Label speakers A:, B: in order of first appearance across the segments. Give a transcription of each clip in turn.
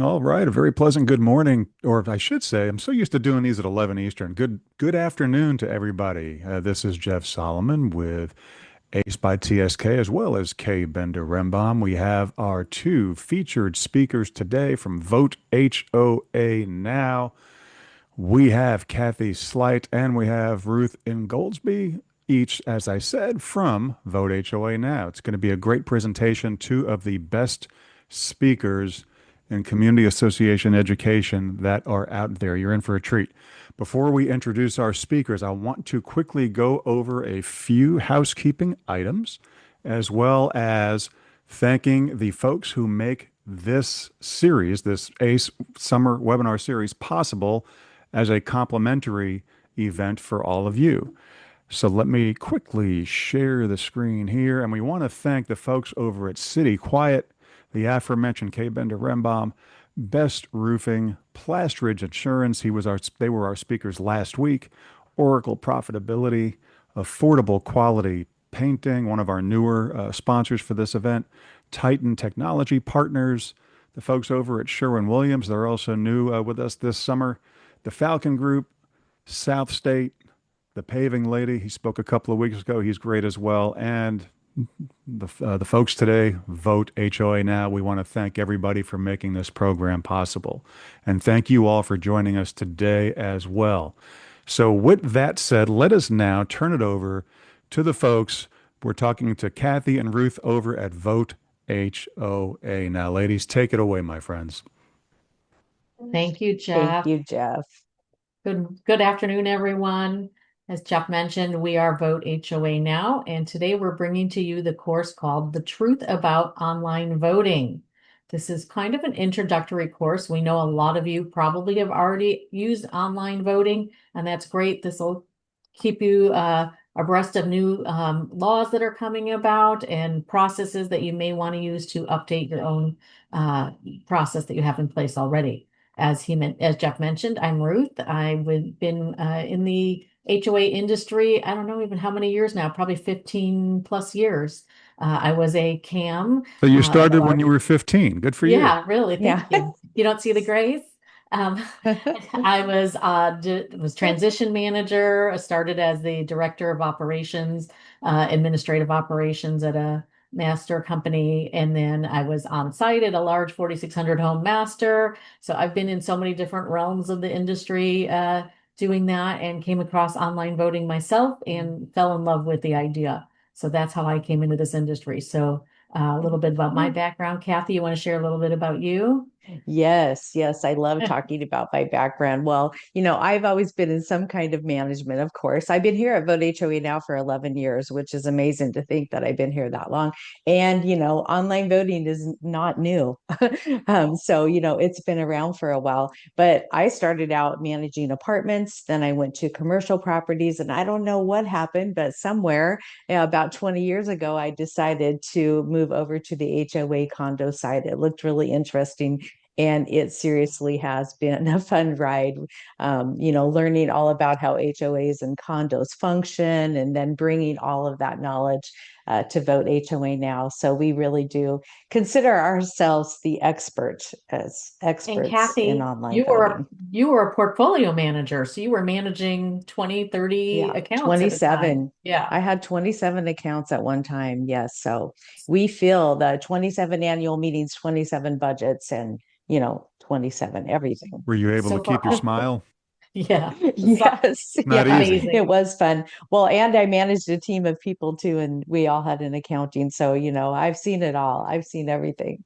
A: All right, a very pleasant good morning, or I should say, I'm so used to doing these at 11 Eastern. Good afternoon to everybody. This is Jeff Solomon with Ace by TSK as well as K Bender Rembam. We have our two featured speakers today from Vote HOA Now. We have Kathy Slight and we have Ruth Ingoldsby, each, as I said, from Vote HOA Now. It's going to be a great presentation, two of the best speakers in community association education that are out there. You're in for a treat. Before we introduce our speakers, I want to quickly go over a few housekeeping items, as well as thanking the folks who make this series, this ACE summer webinar series, possible as a complimentary event for all of you. So let me quickly share the screen here. And we want to thank the folks over at City Quiet, the aforementioned K. Bender Rembam, Best Roofing, Plastridge Insurance. They were our speakers last week. Oracle Profitability, Affordable Quality Painting, one of our newer sponsors for this event. Titan Technology Partners, the folks over at Sherwin-Williams. They're also new with us this summer. The Falcon Group, South State, the Paving Lady. He spoke a couple of weeks ago. He's great as well. And the folks today, Vote HOA Now. We want to thank everybody for making this program possible. And thank you all for joining us today as well. So with that said, let us now turn it over to the folks. We're talking to Kathy and Ruth over at Vote HOA Now. Ladies, take it away, my friends.
B: Thank you,
C: Thank
B: Jeff.
C: you, Jeff.
B: Good afternoon, everyone. As Jeff mentioned, we are Vote HOA Now, and today we're bringing to you the course called The Truth About Online Voting. This is kind of an introductory course. We know a lot of you probably have already used online voting, and that's great. This will keep you abreast of new laws that are coming about and processes that you may want to use to update your own process that you have in place already. As Jeff mentioned, I'm Ruth. I've been in the HOA industry, I don't know even how many years now, probably 15 plus years. I was a CAM
A: So you
B: at a
A: started when
B: large,
A: you were 15. Good for you.
B: yeah, really, thank
C: Yeah.
B: you. You don't see the grace? Um, I was transition manager. I started as the director of operations, administrative operations at a master company, and then I was on site at a large 4,600 home master. So I've been in so many different realms of the industry, doing that, and came across online voting myself and fell in love with the idea. So that's how I came into this industry. So a little bit about my background. Kathy, you want to share a little bit about you?
C: Yes, yes, I love talking about my background. Well, I've always been in some kind of management, of course. I've been here at Vote HOA now for 11 years, which is amazing to think that I've been here that long. And, online voting is not new. So, it's been around for a while. But I started out managing apartments, then I went to commercial properties, and I don't know what happened, but somewhere about 20 years ago, I decided to move over to the HOA condo side. It looked really interesting. And it seriously has been a fun ride, learning all about how HOAs and condos function and then bringing all of that knowledge to Vote HOA Now. So we really do consider ourselves the
B: And
C: experts in
B: Kathy,
C: online
B: you were
C: voting.
B: you were a portfolio manager, so you were managing 20, 30
C: Yeah,
B: accounts at a time.
C: 27.
B: Yeah.
C: I had 27 accounts at one time. Yes. So we feel the 27 annual meetings, 27 budgets, and, 27 everything.
A: Were you able to
B: So
A: keep your smile?
B: yeah, so
C: Yes.
A: Not
C: Yeah.
A: easy.
C: It
B: amazing.
C: was fun. Well, and I managed a team of people too, and we all had an accounting. So, I've seen it all. I've seen everything.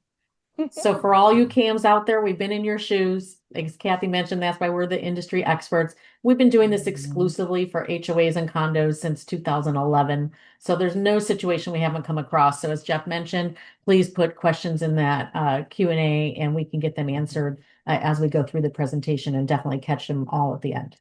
B: So for all you CAMs out there, we've been in your shoes. As Kathy mentioned, that's why we're the industry experts. We've been doing this exclusively for HOAs and condos since 2011. So there's no situation we haven't come across. So as Jeff mentioned, please put questions in that Q&A and we can get them answered as we go through the presentation and definitely catch them all at the end.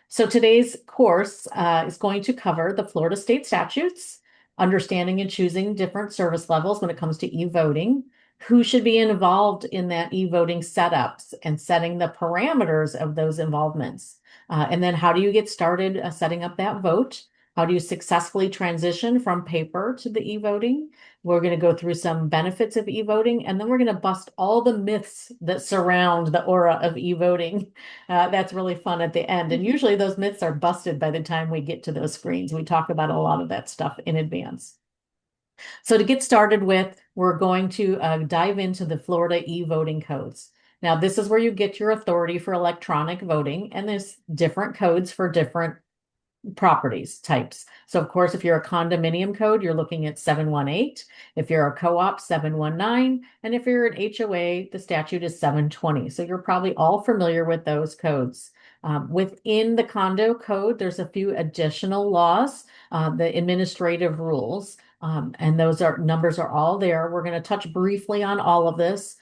B: So today's course is going to cover the Florida state statutes, understanding and choosing different service levels when it comes to e-voting, who should be involved in that e-voting setups and setting the parameters of those involvements. And then how do you get started setting up that vote? How do you successfully transition from paper to the e-voting? We're going to go through some benefits of e-voting, and then we're going to bust all the myths that surround the aura of e-voting. That's really fun at the end. And usually those myths are busted by the time we get to those screens. We talk about a lot of that stuff in advance. So to get started with, we're going to dive into the Florida e-voting codes. Now, this is where you get your authority for electronic voting, and there's different codes for different properties types. So of course, if you're a condominium code, you're looking at 718. If you're a co-op, 719. And if you're an HOA, the statute is 720. So you're probably all familiar with those codes. Within the condo code, there's a few additional laws, the administrative rules, and those numbers are all there. We're going to touch briefly on all of this.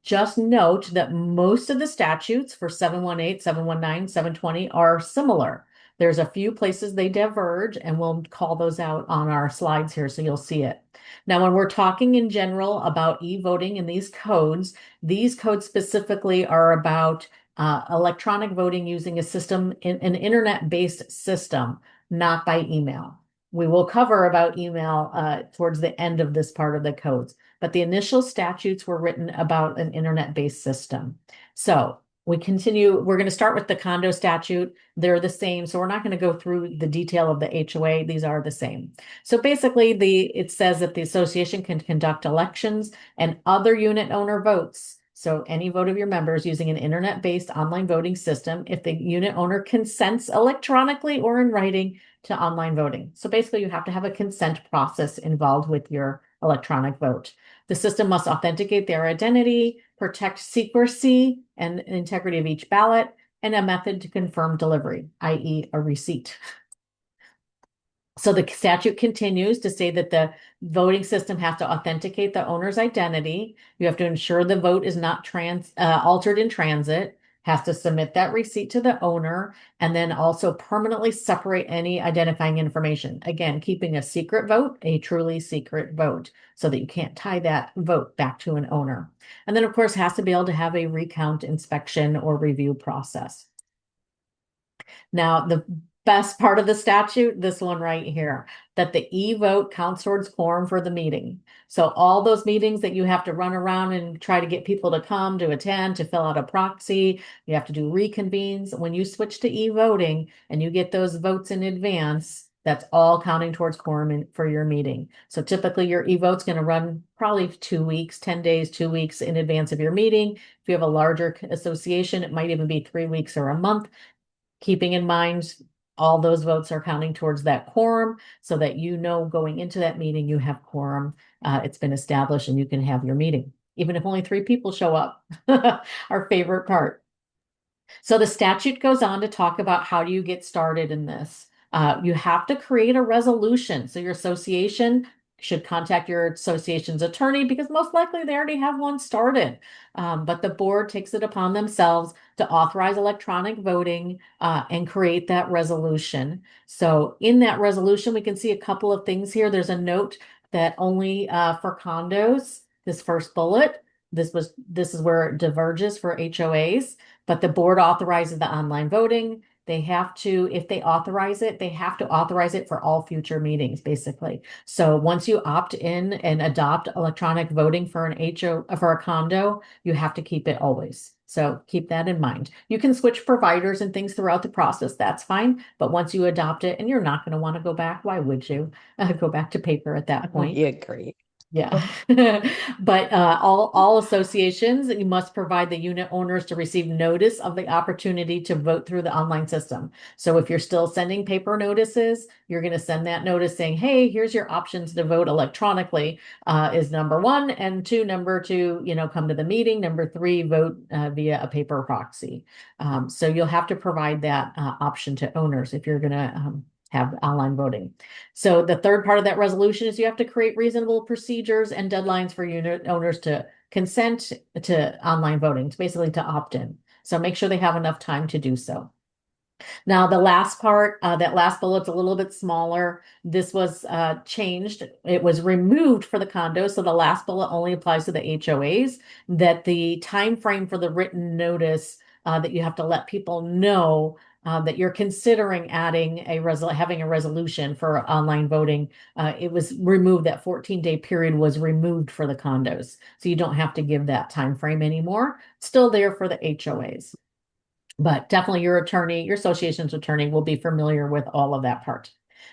B: Just note that most of the statutes for 718, 719, 720 are similar. There's a few places they diverge, and we'll call those out on our slides here so you'll see it. Now, when we're talking in general about e-voting and these codes specifically are about electronic voting using a system, an internet-based system, not by email. We will cover about email towards the end of this part of the codes, but the initial statutes were written about an internet-based system. So we continue, we're going to start with the condo statute. They're the same. So we're not going to go through the detail of the HOA. These are the same. So basically it says that the association can conduct elections and other unit owner votes. So any vote of your members using an internet-based online voting system, if the unit owner consents electronically or in writing to online voting. So basically you have to have a consent process involved with your electronic vote. The system must authenticate their identity, protect secrecy and integrity of each ballot, and a method to confirm delivery, i.e. a receipt. So the statute continues to say that the voting system has to authenticate the owner's identity. You have to ensure the vote is not altered in transit, has to submit that receipt to the owner, and then also permanently separate any identifying information. Again, keeping a secret vote, a truly secret vote, so that you can't tie that vote back to an owner. And then, of course, has to be able to have a recount, inspection, or review process. Now, the best part of the statute, this one right here, that the e-vote counts towards quorum for the meeting. So all those meetings that you have to run around and try to get people to come to attend, to fill out a proxy, you have to do reconvenes. When you switch to e-voting and you get those votes in advance, that's all counting towards quorum for your meeting. So typically your e-vote's going to run probably 2 weeks, 10 days, 2 weeks in advance of your meeting. If you have a larger association, it might even be 3 weeks or a month. Keeping in mind, all those votes are counting towards that quorum so that you know going into that meeting you have quorum. It's been established and you can have your meeting, even if only 3 people show up. Our favorite part. So the statute goes on to talk about how do you get started in this. You have to create a resolution. So your association should contact your association's attorney because most likely they already have one started. But the board takes it upon themselves to authorize electronic voting and create that resolution. So in that resolution, we can see a couple of things here. There's a note that only for condos, this first bullet, this is where it diverges for HOAs, but the board authorizes the online voting. They have to, if they authorize it, they have to authorize it for all future meetings, basically. So once you opt in and adopt electronic voting for for a condo, you have to keep it always. So keep that in mind. You can switch providers and things throughout the process. That's fine. But once you adopt it, and you're not going to want to go back, why would you go back to paper at that point?
C: You agree.
B: Yeah. But all associations, you must provide the unit owners to receive notice of the opportunity to vote through the online system. So if you're still sending paper notices, you're going to send that notice saying, hey, here's your options to vote electronically is number 1, and number 2, come to the meeting. Number 3, vote via a paper proxy. So you'll have to provide that option to owners if you're going to have online voting. So the third part of that resolution is you have to create reasonable procedures and deadlines for unit owners to consent to online voting. It's basically to opt in. So make sure they have enough time to do so. Now, the last part, that last bullet's a little bit smaller. This was changed. It was removed for the condos. So the last bullet only applies to the HOAs, that the time frame for the written notice that you have to let people know that you're considering adding having a resolution for online voting, it was removed. That 14-day period was removed for the condos, so you don't have to give that time frame anymore. It's still there for the HOAs, but definitely your attorney, your association's attorney, will be familiar with all of that part.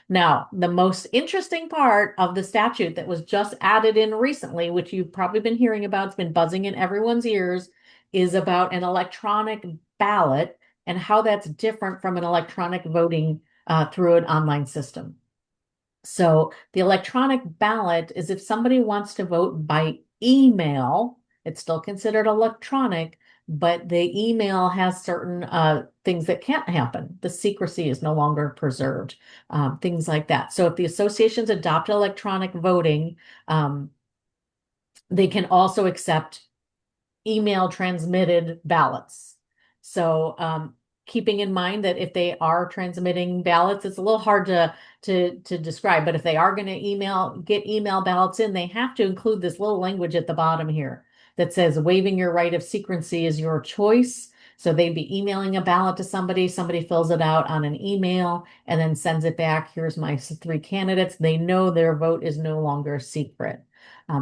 B: Now, the most interesting part of the statute that was just added in recently, which you've probably been hearing about, it's been buzzing in everyone's ears, is about an electronic ballot and how that's different from an electronic voting through an online system. So the electronic ballot is if somebody wants to vote by email, it's still considered electronic, but the email has certain things that can't happen. The secrecy is no longer preserved, things like that. So if the associations adopt electronic voting, they can also accept email transmitted ballots. So keeping in mind that if they are transmitting ballots, it's a little hard to describe, but if they are going to get email ballots in, they have to include this little language at the bottom here that says waiving your right of secrecy is your choice. So they'd be emailing a ballot to somebody fills it out on an email and then sends it back. Here's my 3 candidates. They know their vote is no longer secret.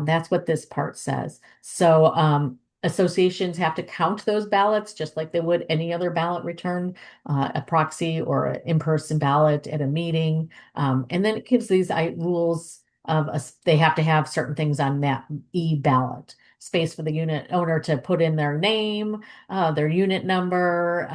B: That's what this part says. So associations have to count those ballots just like they would any other ballot return, a proxy or an in-person ballot at a meeting. And then it gives these rules of they have to have certain things on that e-ballot. Space for the unit owner to put in their name, their unit number,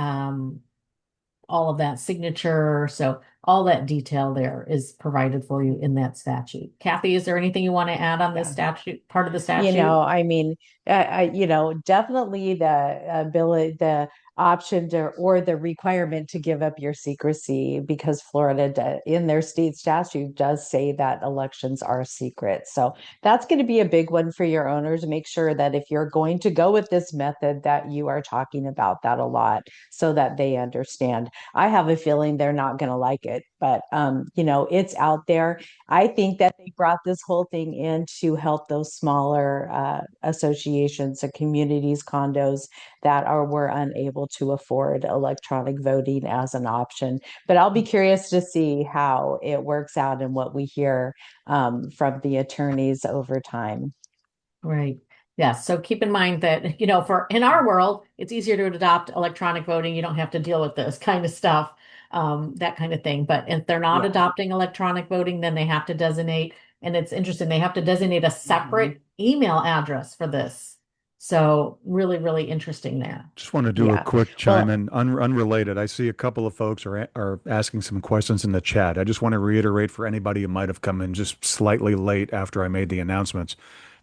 B: all of that signature. So all that detail there is provided for you in that statute. Kathy, is there anything you want to add on this statute, part of the statute?
C: I mean, definitely the ability, the option to, or the requirement to give up your secrecy, because Florida in their state statute does say that elections are secret. So that's going to be a big one for your owners. Make sure that if you're going to go with this method, that you are talking about that a lot so that they understand. I have a feeling they're not going to like it, but it's out there. I think that they brought this whole thing in to help those smaller associations and communities, condos that were unable to afford electronic voting as an option. But I'll be curious to see how it works out and what we hear from the attorneys over time.
B: Right. Yeah. So keep in mind that, for in our world, it's easier to adopt electronic voting. You don't have to deal with this kind of stuff, that kind of thing. But if they're not
C: Yeah.
B: adopting electronic voting, then they have to designate, and it's interesting, they have to designate a separate email address for this. So really, really interesting there.
A: Just want to do a
C: Yeah.
A: quick chime
C: Well,
A: in, unrelated. I see a couple of folks are asking some questions in the chat. I just want to reiterate for anybody who might have come in just slightly late after I made the announcements.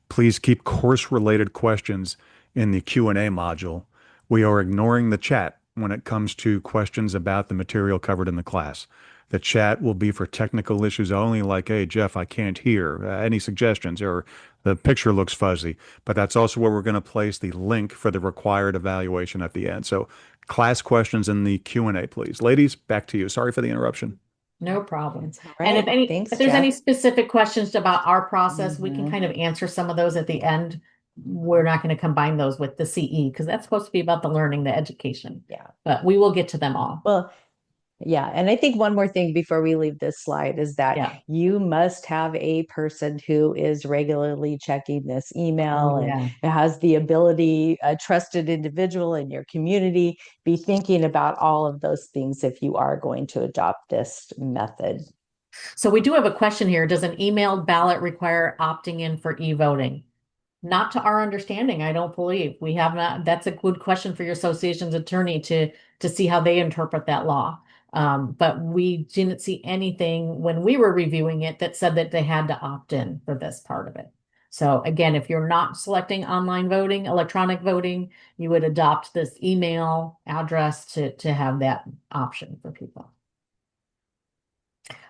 A: Please keep course-related questions in the Q&A module. We are ignoring the chat when it comes to questions about the material covered in the class. The chat will be for technical issues only, like, hey, Jeff, I can't hear. Any suggestions? Or the picture looks fuzzy. But that's also where we're going to place the link for the required evaluation at the end. So class questions in the Q&A, please. Ladies, back to you. Sorry for the interruption.
B: No problem.
C: all
B: And
C: right. Thanks,
B: if there's any
C: Jeff.
B: specific questions about our process, we can
C: Mhm.
B: kind of answer some of those at the end. We're not going to combine those with the CE because that's supposed to be about the learning, the education.
C: Yeah.
B: But we will get to them all.
C: Well, yeah. And I think one more thing before we leave this slide is that
B: Yeah.
C: you must have a person who is regularly checking this email
B: Oh,
C: and
B: yeah.
C: has the ability, a trusted individual in your community, be thinking about all of those things if you are going to adopt this method.
B: So we do have a question here. Does an emailed ballot require opting in for e-voting? Not to our understanding, I don't believe. We have not. That's a good question for your association's attorney to see how they interpret that law. But we didn't see anything when we were reviewing it that said that they had to opt in for this part of it. So again, if you're not selecting online voting, electronic voting, you would adopt this email address to have that option for people.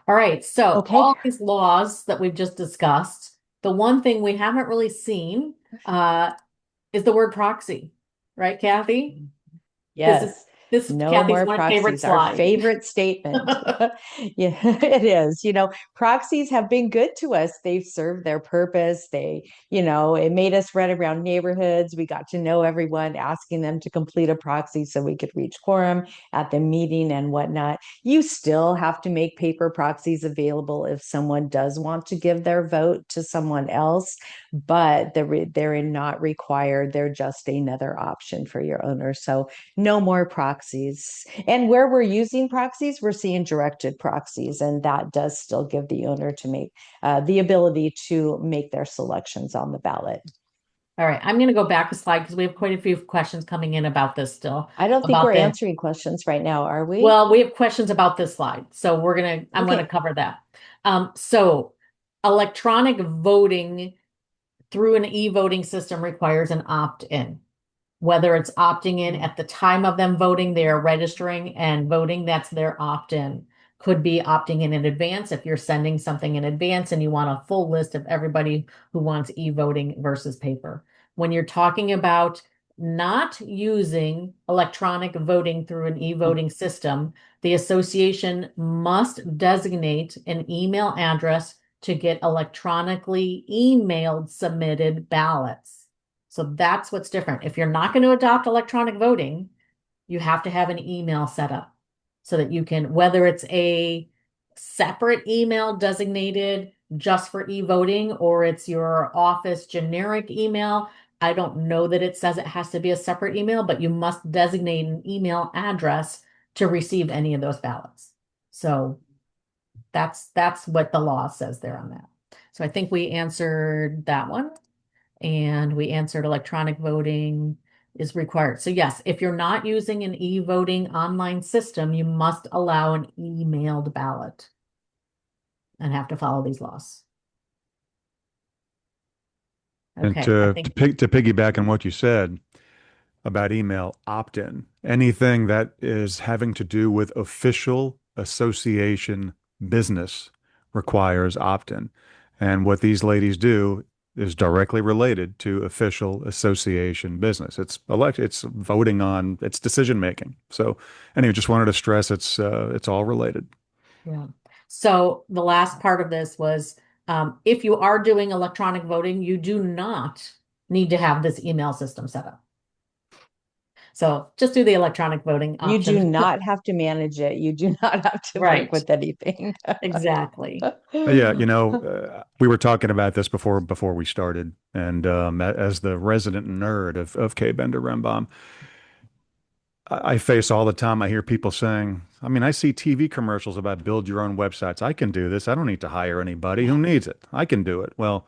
B: All right, so
C: Okay.
B: all these laws that we've just discussed, the one thing we haven't really seen is the word proxy, right, Kathy? This is
C: Yes.
B: This is
C: No
B: Kathy's
C: more
B: one favorite
C: proxies, our
B: slide.
C: favorite statement. Yeah, it is. Proxies have been good to us. They've served their purpose. It made us run around neighborhoods. We got to know everyone, asking them to complete a proxy so we could reach quorum at the meeting and whatnot. You still have to make paper proxies available if someone does want to give their vote to someone else, but they're not required. They're just another option for your owner. So no more proxies. And where we're using proxies, we're seeing directed proxies, and that does still give the owner to make the ability to make their selections on the ballot.
B: All right, I'm going to go back a slide because we have quite a few questions coming in about this still.
C: I don't think
B: About
C: we're
B: the,
C: answering questions right now, are we?
B: well, we have questions about this slide, so I'm going to
C: Okay.
B: cover that. So electronic voting through an e-voting system requires an opt-in. Whether it's opting in at the time of them voting, they are registering and voting, that's their opt-in. Could be opting in advance if you're sending something in advance and you want a full list of everybody who wants e-voting versus paper. When you're talking about not using electronic voting through an e-voting system, the association must designate an email address to get electronically emailed submitted ballots. So that's what's different. If you're not going to adopt electronic voting, you have to have an email set up so that you can, whether it's a separate email designated just for e-voting or it's your office generic email. I don't know that it says it has to be a separate email, but you must designate an email address to receive any of those ballots. So that's what the law says there on that. So I think we answered that one. And we answered electronic voting is required. So yes, if you're not using an e-voting online system, you must allow an emailed ballot and have to follow these laws.
A: And
B: Okay, I
A: to
B: think
A: to piggyback on what you said about email opt-in, anything that is having to do with official association business requires opt-in. And what these ladies do is directly related to official association business. It's voting on, it's decision making. So anyway, just wanted to stress it's all related.
B: yeah. So the last part of this was if you are doing electronic voting, you do not need to have this email system set up. So just do the electronic voting
C: You do
B: option.
C: not have to manage it. You do not have to work
B: Right.
C: with anything.
B: Exactly.
A: Yeah, we were talking about this before we started, and as the resident nerd of K. Bender Rembam, I face all the time. I hear people saying, I mean, I see TV commercials about build your own websites. I can do this. I don't need to hire anybody. Who needs it? I can do it. Well,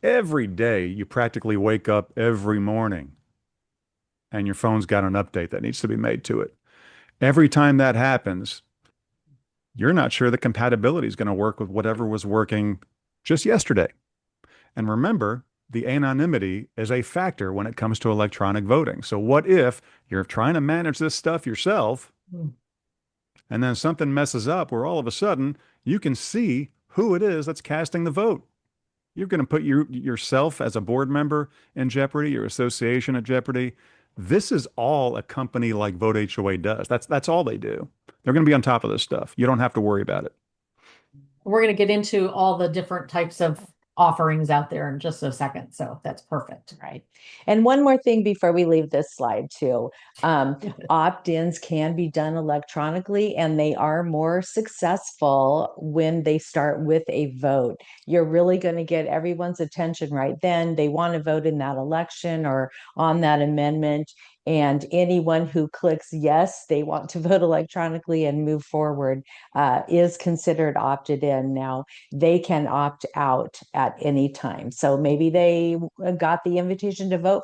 A: every day you practically wake up every morning and your phone's got an update that needs to be made to it. Every time that happens, you're not sure the compatibility is going to work with whatever was working just yesterday. And remember, the anonymity is a factor when it comes to electronic voting. So what if you're trying to manage this stuff yourself
B: Hmm.
A: and then something messes up where all of a sudden you can see who it is that's casting the vote? You're going to put yourself as a board member in jeopardy, your association at jeopardy. This is all a company like Vote HOA does. That's all they do. They're going to be on top of this stuff. You don't have to worry about it.
B: We're going to get into all the different types of offerings out there in just a second. So that's perfect.
C: Right. And one more thing before we leave this slide too. Opt-ins can be done electronically and they are more successful when they start with a vote. You're really going to get everyone's attention right then. They want to vote in that election or on that amendment. And anyone who clicks yes, they want to vote electronically and move forward is considered opted in. Now, they can opt out at any time. So maybe they got the invitation to vote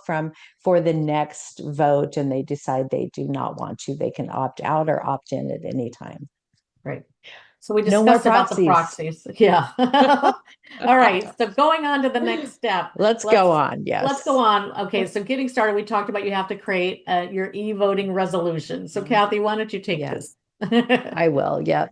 C: for the next vote and they decide they do not want to. They can opt out or opt in at any time.
B: Right. So we
C: No more
B: discussed about the proxies. Yeah. All right. So going on to the next step.
C: Let's go on. Yes.
B: Let's go on. Okay. So getting started, we talked about you have to create your e-voting resolution. So Kathy, why don't you take
C: Yes.
B: this?
C: I will. Yeah.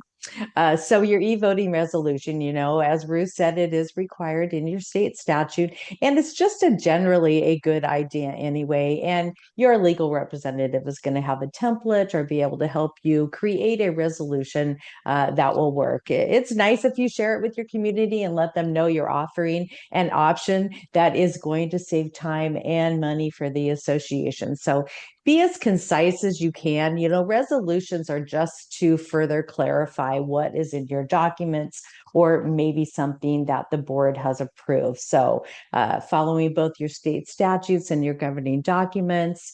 C: So your e-voting resolution, as Ruth said, it is required in your state statute, and it's just generally a good idea anyway. And your legal representative is going to have a template or be able to help you create a resolution that will work. It's nice if you share it with your community and let them know you're offering an option that is going to save time and money for the association. So be as concise as you can. Resolutions are just to further clarify what is in your documents or maybe something that the board has approved. So, following both your state statutes and your governing documents,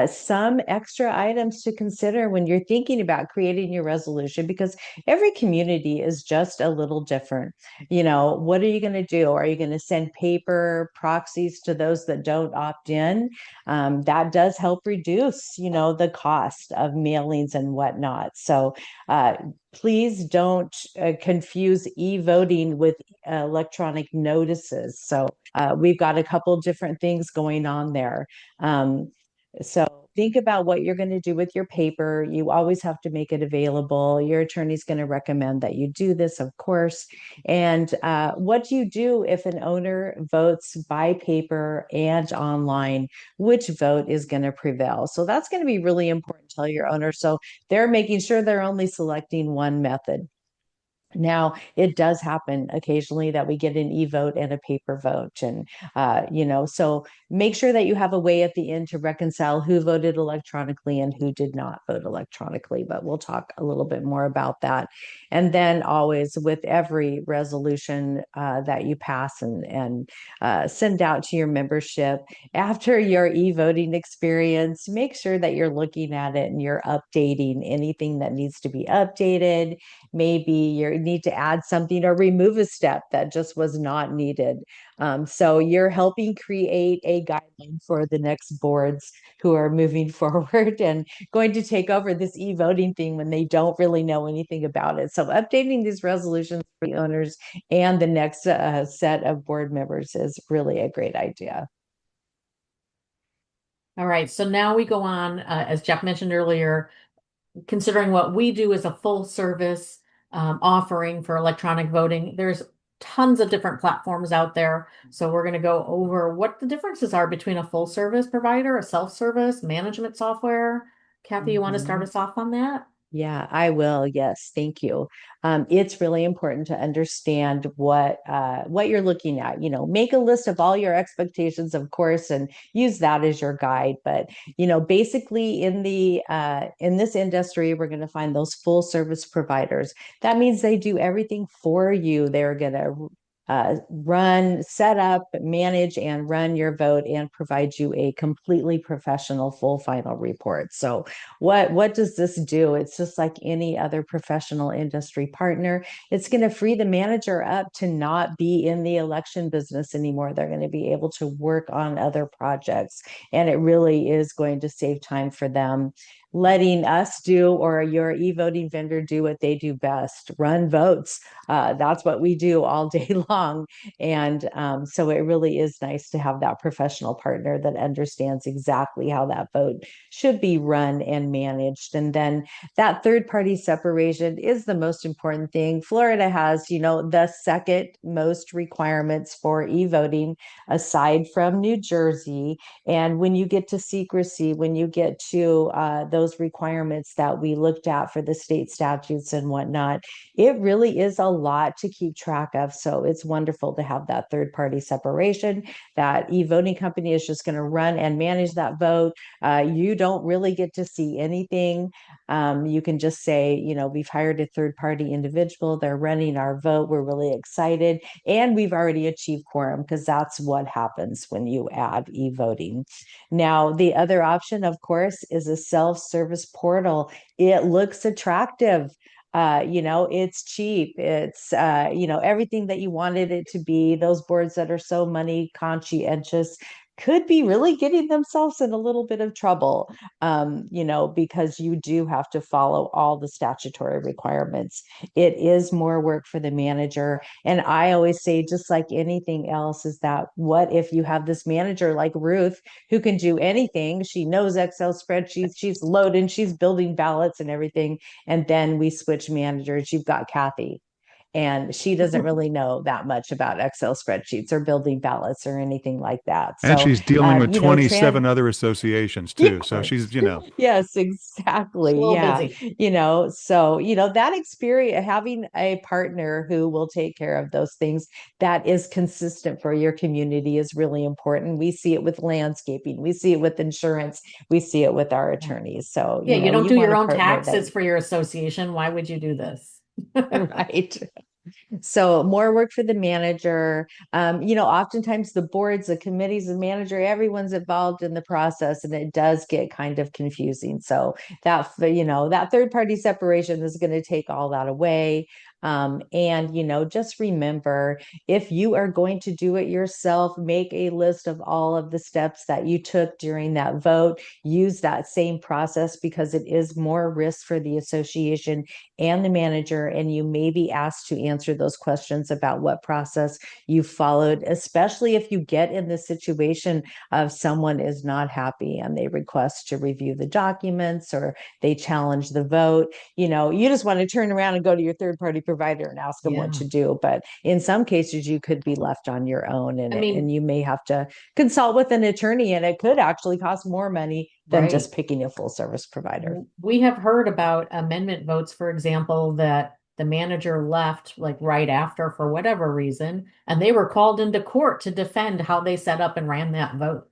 C: some extra items to consider when you're thinking about creating your resolution, because every community is just a little different. What are you going to do? Are you going to send paper proxies to those that don't opt in? That does help reduce, the cost of mailings and whatnot. So please don't confuse e-voting with electronic notices. So we've got a couple different things going on there. So think about what you're going to do with your paper. You always have to make it available. Your attorney's going to recommend that you do this, of course. And what do you do if an owner votes by paper and online? Which vote is going to prevail? So that's going to be really important to tell your owner. So they're making sure they're only selecting one method. Now, it does happen occasionally that we get an e-vote and a paper vote. And, so make sure that you have a way at the end to reconcile who voted electronically and who did not vote electronically. But we'll talk a little bit more about that. And then always with every resolution that you pass and send out to your membership after your e-voting experience, make sure that you're looking at it and you're updating anything that needs to be updated. Maybe you need to add something or remove a step that just was not needed. So you're helping create a guideline for the next boards who are moving forward and going to take over this e-voting thing when they don't really know anything about it. So updating these resolutions for the owners and the next set of board members is really a great idea.
B: All right, so now we go on, as Jeff mentioned earlier, considering what we do as a full service offering for electronic voting, there's tons of different platforms out there. So we're going to go over what the differences are between a full service provider, a self-service management software. Kathy, you want to start us off on that?
C: Yeah, I will. Yes, thank you. It's really important to understand what you're looking at. Make a list of all your expectations, of course, and use that as your guide. But basically, in this industry, we're going to find those full service providers. That means they do everything for you. They're going to set up, manage, and run your vote and provide you a completely professional full final report. So what does this do? It's just like any other professional industry partner. It's going to free the manager up to not be in the election business anymore. They're going to be able to work on other projects, and it really is going to save time for them, letting us do, or your e-voting vendor do, what they do best: run votes. That's what we do all day long. And so it really is nice to have that professional partner that understands exactly how that vote should be run and managed. And then that third party separation is the most important thing. Florida has, the second most requirements for e-voting aside from New Jersey. And when you get to secrecy, when you get to those requirements that we looked at for the state statutes and whatnot, it really is a lot to keep track of. So it's wonderful to have that third party separation. That e-voting company is just going to run and manage that vote. You don't really get to see anything. You can just say, we've hired a third party individual. They're running our vote. We're really excited. And we've already achieved quorum, because that's what happens when you add e-voting. Now, the other option, of course, is a self-service portal. It looks attractive. It's cheap. It's, everything that you wanted it to be. Those boards that are so money conscientious could be really getting themselves in a little bit of trouble, because you do have to follow all the statutory requirements. It is more work for the manager. And I always say, just like anything else, is that what if you have this manager like Ruth who can do anything? She knows Excel spreadsheets, she's loading, she's building ballots and everything. And then we switch managers. You've got Kathy, and she doesn't really know that much about Excel spreadsheets or building ballots or anything like that.
A: And
C: So,
A: she's dealing with
C: you know,
A: 27 other associations too. So
C: yes,
A: she's,
C: yes,
B: A
C: exactly.
B: little
C: Yeah.
B: busy.
C: So, that experience, having a partner who will take care of those things that is consistent for your community is really important. We see it with landscaping, we see it with insurance, we see it with our
B: Yeah.
C: attorneys. So,
B: Yeah, you don't
C: you
B: do
C: want
B: your
C: a
B: own
C: partner that,
B: taxes for your association. Why would you do this?
C: right. So more work for the manager. Oftentimes the boards, the committees, the manager, everyone's involved in the process, and it does get kind of confusing. So that third party separation is going to take all that away. And just remember, if you are going to do it yourself, make a list of all of the steps that you took during that vote. Use that same process, because it is more risk for the association and the manager, and you may be asked to answer those questions about what process you followed, especially if you get in the situation of someone is not happy and they request to review the documents or they challenge the vote. You just want to turn around and go to your third party provider and ask them what
B: Yeah.
C: to do. But in some cases, you could be left on your own, and,
B: I mean,
C: and you may have to consult with an attorney, and it could actually cost more money than
B: right.
C: just picking a full service provider.
B: We have heard about amendment votes, for example, that the manager left like right after for whatever reason, and they were called into court to defend how they set up and ran that vote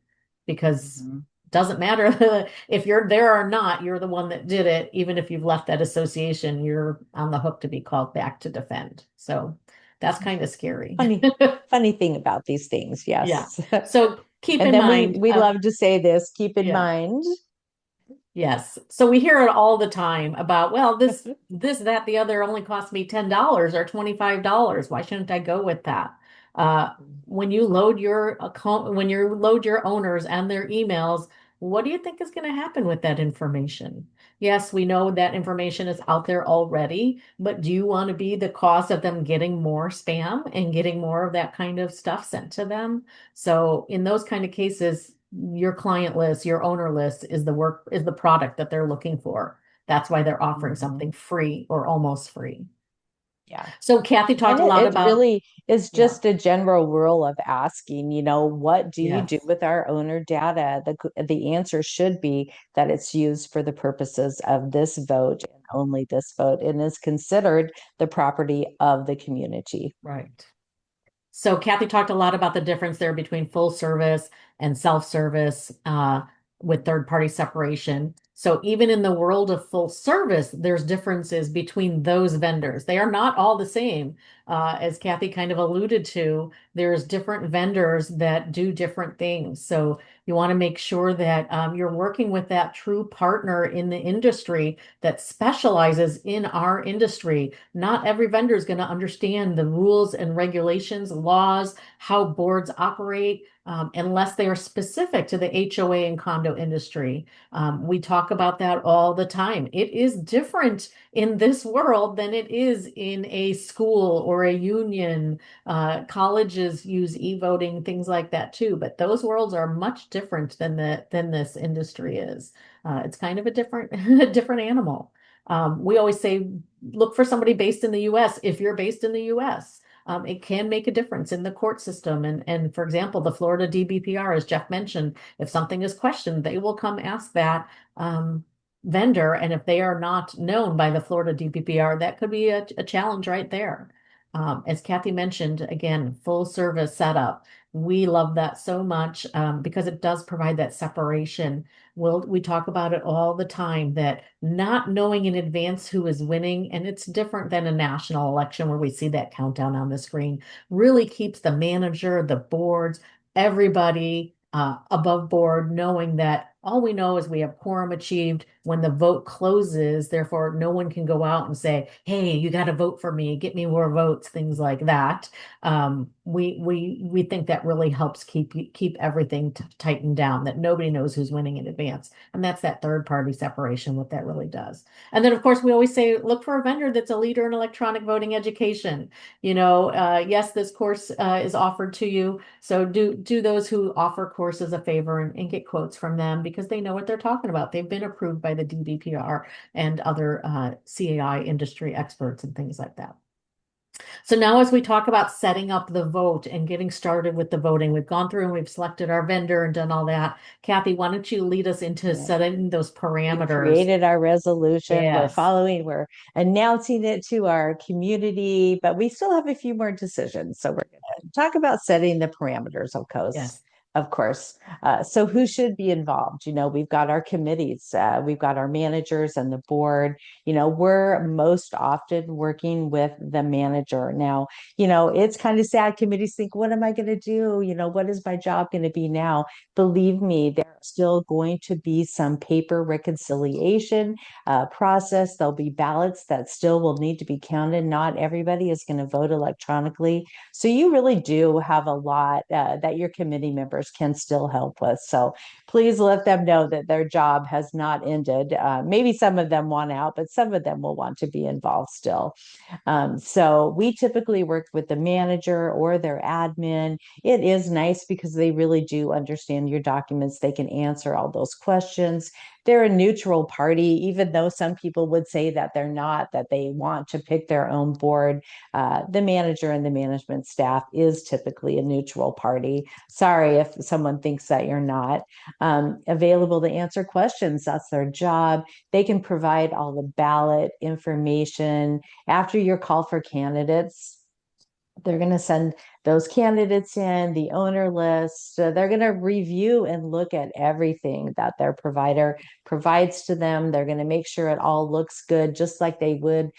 B: because
C: Mhm.
B: it doesn't matter if you're there or not, you're the one that did it. Even if you've left that association, you're on the hook to be called back to defend. So that's kind of scary.
C: Funny thing about these things,
B: Yeah.
C: yes.
B: So keep
C: And
B: in
C: then we
B: mind,
C: we love to say this, keep in
B: yeah.
C: mind.
B: Yes. So we hear it all the time about, well, that, the other only cost me $10 or $25. Why shouldn't I go with that? Uh, when you load your account, when you load your owners and their emails, what do you think is going to happen with that information? Yes, we know that information is out there already, but do you want to be the cause of them getting more spam and getting more of that kind of stuff sent to them? So in those kind of cases, your client list, your owner list is the product that they're looking for. That's why they're offering
C: Mhm.
B: something free or almost free.
C: Yeah.
B: So Kathy
C: And
B: talked a
C: it,
B: lot
C: it
B: about,
C: really is
B: yeah,
C: just a general rule of asking, what do you do
B: yes,
C: with our owner data? The answer should be that it's used for the purposes of this vote and only this vote, and is considered the property of the community.
B: right. So Kathy talked a lot about the difference there between full service and self-service with third-party separation. So even in the world of full service, there's differences between those vendors. They are not all the same. As Kathy kind of alluded to, there's different vendors that do different things. So you want to make sure that you're working with that true partner in the industry that specializes in our industry. Not every vendor is going to understand the rules and regulations, laws, how boards operate, unless they are specific to the HOA and condo industry. We talk about that all the time. It is different in this world than it is in a school or a union. Colleges use e-voting, things like that too, but those worlds are much different than this industry is. It's kind of a different a different animal. We always say look for somebody based in the US if you're based in the US. It can make a difference in the court system. And for example, the Florida DBPR, as Jeff mentioned, if something is questioned, they will come ask that vendor. And if they are not known by the Florida DBPR, that could be a challenge right there. As Kathy mentioned, again, full service setup. We love that so much because it does provide that separation. We talk about it all the time that not knowing in advance who is winning, and it's different than a national election where we see that countdown on the screen, really keeps the manager, the boards, everybody above board, knowing that All we know is we have quorum achieved when the vote closes. Therefore, no one can go out and say, "Hey, you got to vote for me, get me more votes," things like that. We think that really helps keep everything tightened down. That nobody knows who's winning in advance, and that's that third party separation. What that really does. And then, of course, we always say, look for a vendor that's a leader in electronic voting education. Yes, this course is offered to you. So do those who offer courses a favor and get quotes from them because they know what they're talking about. They've been approved by the DBPR and other CAI industry experts and things like that. So now as we talk about setting up the vote and getting started with the voting, we've gone through and we've selected our vendor and done all that. Kathy, why don't you lead us into
C: Yeah.
B: setting those
C: We
B: parameters?
C: created our resolution.
B: Yes,
C: We're announcing it to our community, but we still have a few more decisions. So we're going to talk about setting the parameters, of course.
B: yes.
C: Of course. So who should be involved? We've got our committees, we've got our managers and the board. We're most often working with the manager. Now, it's kind of sad. Committees think, what am I going to do? What is my job going to be now? Believe me, there's still going to be some paper reconciliation process. There'll be ballots that still will need to be counted. Not everybody is going to vote electronically. So you really do have a lot that your committee members can still help with. So please let them know that their job has not ended. Maybe some of them want out, but some of them will want to be involved still. So we typically work with the manager or their admin. It is nice because they really do understand your documents. They can answer all those questions. They're a neutral party, even though some people would say that they're not, that they want to pick their own board. The manager and the management staff is typically a neutral party. Sorry if someone thinks that you're not. Available to answer questions. That's their job. They can provide all the ballot information after your call for candidates. They're going to send those candidates in the owner list. So they're going to review and look at everything that their provider provides to them. They're going to make sure it all looks good, just like they would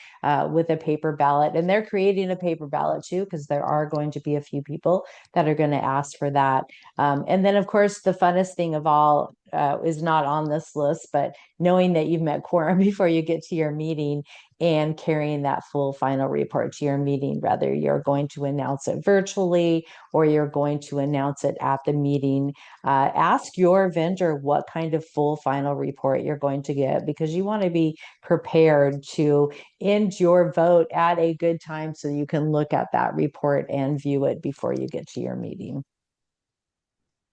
C: with a paper ballot. And they're creating a paper ballot too, because there are going to be a few people that are going to ask for that. And then, of course, the funnest thing of all is not on this list, but knowing that you've met quorum before you get to your meeting and carrying that full final report to your meeting, whether you're going to announce it virtually or you're going to announce it at the meeting. Ask your vendor what kind of full final report you're going to get because you want to be prepared to end your vote at a good time so you can look at that report and view it before you get to your meeting.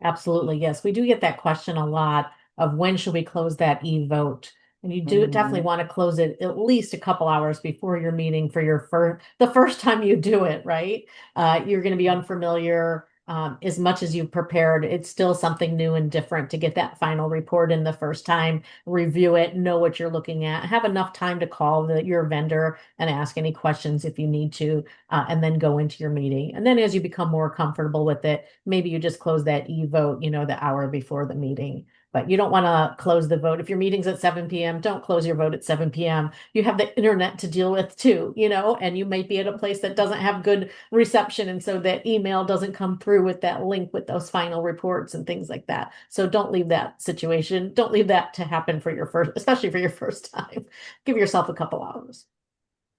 B: Absolutely, yes. We do get that question a lot of when should we close that e-vote? And you do definitely want to close it at least a couple hours before your meeting for the first time you do it, right? You're going to be unfamiliar. As much as you've prepared, it's still something new and different to get that final report in the first time, review it, know what you're looking at, have enough time to call your vendor and ask any questions if you need to, and then go into your meeting. And then as you become more comfortable with it, maybe you just close that e-vote, the hour before the meeting. But you don't want to close the vote. If your meeting's at 7 p.m., don't close your vote at 7 p.m. You have the internet to deal with too, and you might be at a place that doesn't have good reception. And so that email doesn't come through with that link with those final reports and things like that. So don't leave that situation. Don't leave that to happen for your first, especially for your first time. Give yourself a couple hours.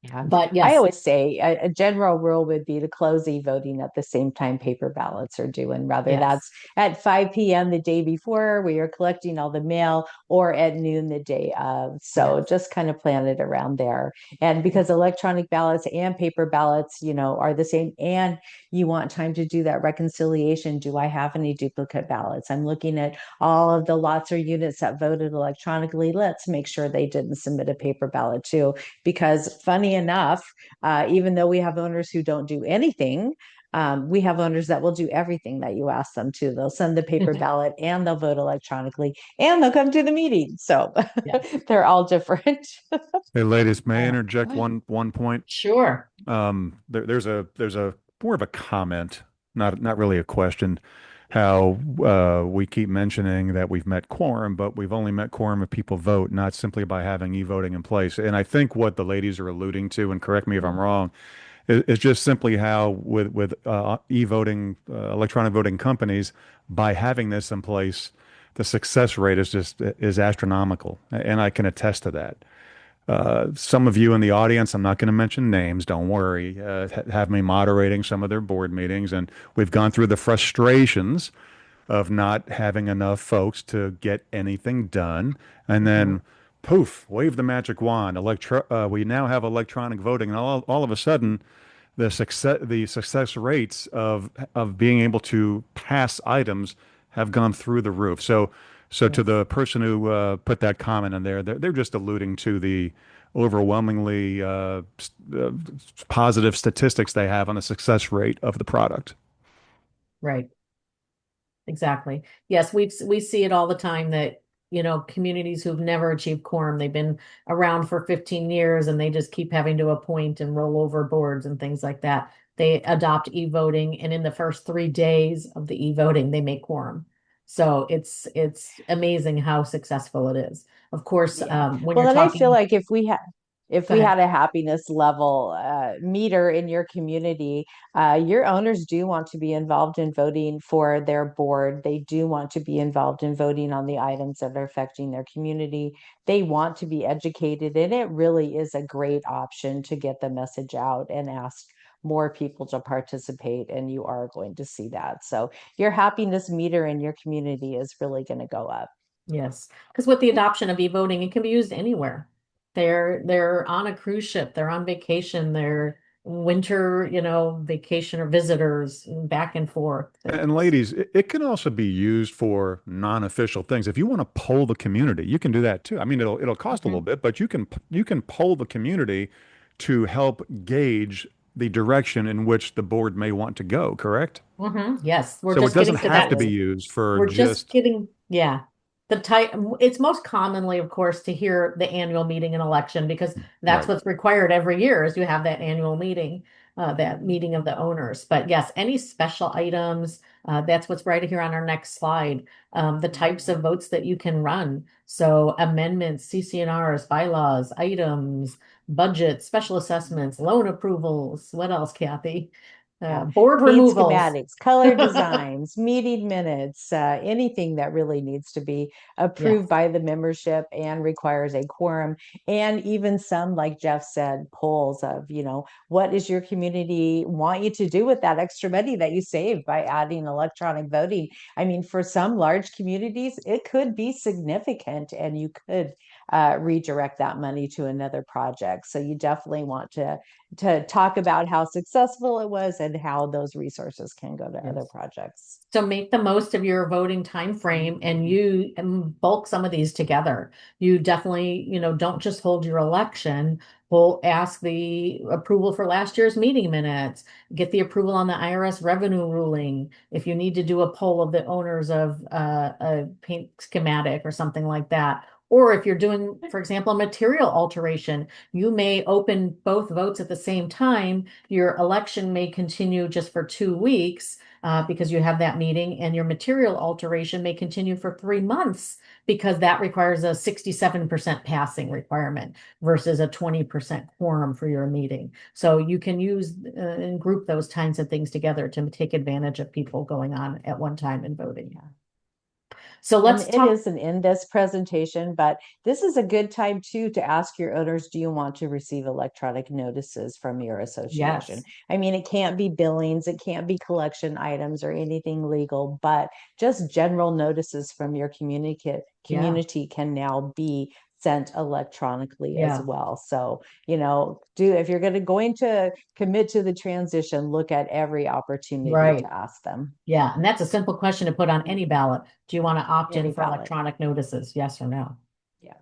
C: Yeah.
B: But
C: I
B: yes,
C: always say a general rule would be to close e-voting at the same time paper ballots are due, and whether that's
B: yes,
C: at 5 p.m. the day before where you're collecting all the mail or at noon the day of. So
B: yes.
C: just kind of plan it around there. And because electronic ballots and paper ballots, are the same, and you want time to do that reconciliation. Do I have any duplicate ballots? I'm looking at all of the lots or units that voted electronically. Let's make sure they didn't submit a paper ballot too, because funny enough, even though we have owners who don't do anything, we have owners that will do everything that you ask them to. They'll send the paper ballot and they'll vote electronically and they'll come to the meeting. So
B: Yes.
C: they're all different.
A: Hey, ladies, may I interject one point?
B: Sure.
A: There's a more of a comment, not really a question. How we keep mentioning that we've met quorum, but we've only met quorum if people vote, not simply by having e-voting in place. And I think what the ladies are alluding to, and correct me if I'm wrong, is just simply how with e-voting, electronic voting companies, by having this in place, the success rate is astronomical, and I can attest to that. Some of you in the audience, I'm not going to mention names, don't worry, have me moderating some of their board meetings, and we've gone through the frustrations of not having enough folks to get anything done. And then, poof, wave the magic wand. We now have electronic voting, and all of a sudden, the success rates of being able to pass items have gone through the roof. So to
B: Yes.
A: the person who put that comment in there, they're just alluding to the overwhelmingly positive statistics they have on the success rate of the product.
B: Right. Exactly. Yes, we see it all the time that, communities who've never achieved quorum, they've been around for 15 years and they just keep having to appoint and roll over boards and things like that. They adopt e-voting, and in the first 3 days of the e-voting, they make quorum. So it's amazing how successful it is. Of course,
C: Yeah.
B: when
C: Well,
B: you're
C: and I feel
B: talking,
C: like if
B: go
C: we
B: ahead.
C: had a happiness level meter in your community, your owners do want to be involved in voting for their board. They do want to be involved in voting on the items that are affecting their community. They want to be educated, and it really is a great option to get the message out and ask more people to participate, and you are going to see that. So your happiness meter in your community is really going to go up.
B: Yes, because with the adoption of e-voting, it can be used anywhere. They're on a cruise ship, they're on vacation, they're winter, vacation or visitors back and forth.
A: And ladies, it can also be used for non-official things. If you want to poll the community, you can do that too. I mean, it'll cost a little
B: Mhm.
A: bit, but you can poll the community to help gauge the direction in which the board may want to go, correct?
B: Yes, we're
A: So it
B: just
A: doesn't
B: getting to
A: have to
B: that.
A: be used for
B: We're just
A: just
B: getting, yeah. The type, it's most commonly, of course, to hear the annual meeting and election because that's
A: right.
B: what's required every year is you have that annual meeting, that meeting of the owners. But yes, any special items, that's what's right here on our next slide. The types of votes that you can run. So amendments, CCNRs, bylaws, items, budgets, special assessments, loan approvals. What else, Kathy?
C: Yeah.
B: Board
C: Paint
B: removals.
C: schematics, color designs, meeting minutes, anything that really needs to be approved
B: Yes.
C: by the membership and requires a quorum. And even some, like Jeff said, polls of, what does your community want you to do with that extra money that you save by adding electronic voting? I mean, for some large communities, it could be significant and you could redirect that money to another project. So you definitely want to talk about how successful it was and how those resources can go to other
B: Yes.
C: projects.
B: So make the most of your voting time frame and you bulk some of these together. You definitely, don't just hold your election. We'll ask the approval for last year's meeting minutes, get the approval on the IRS revenue ruling. If you need to do a poll of the owners of a paint schematic or something like that. Or if you're doing, for example, a material alteration, you may open both votes at the same time. Your election may continue just for 2 weeks because you have that meeting, and your material alteration may continue for 3 months because that requires a 67% passing requirement versus a 20% quorum for your meeting. So you can use and group those kinds of things together to take advantage of people going on at one time and voting.
C: Yeah.
B: So
C: And
B: let's
C: it
B: talk.
C: isn't in this presentation, but this is a good time too to ask your owners, do you want to receive electronic notices from your association?
B: Yes.
C: I mean, it can't be billings, it can't be collection items or anything legal, but just general notices from your
B: Yeah.
C: community can now be sent electronically as
B: Yeah.
C: well. So, if you're going to commit to the transition, look at every opportunity
B: Right.
C: to ask them.
B: Yeah. And that's a simple question to put on any ballot. Do you want to opt in
C: Any
B: for
C: ballot.
B: electronic notices? Yes or no?
C: Yeah.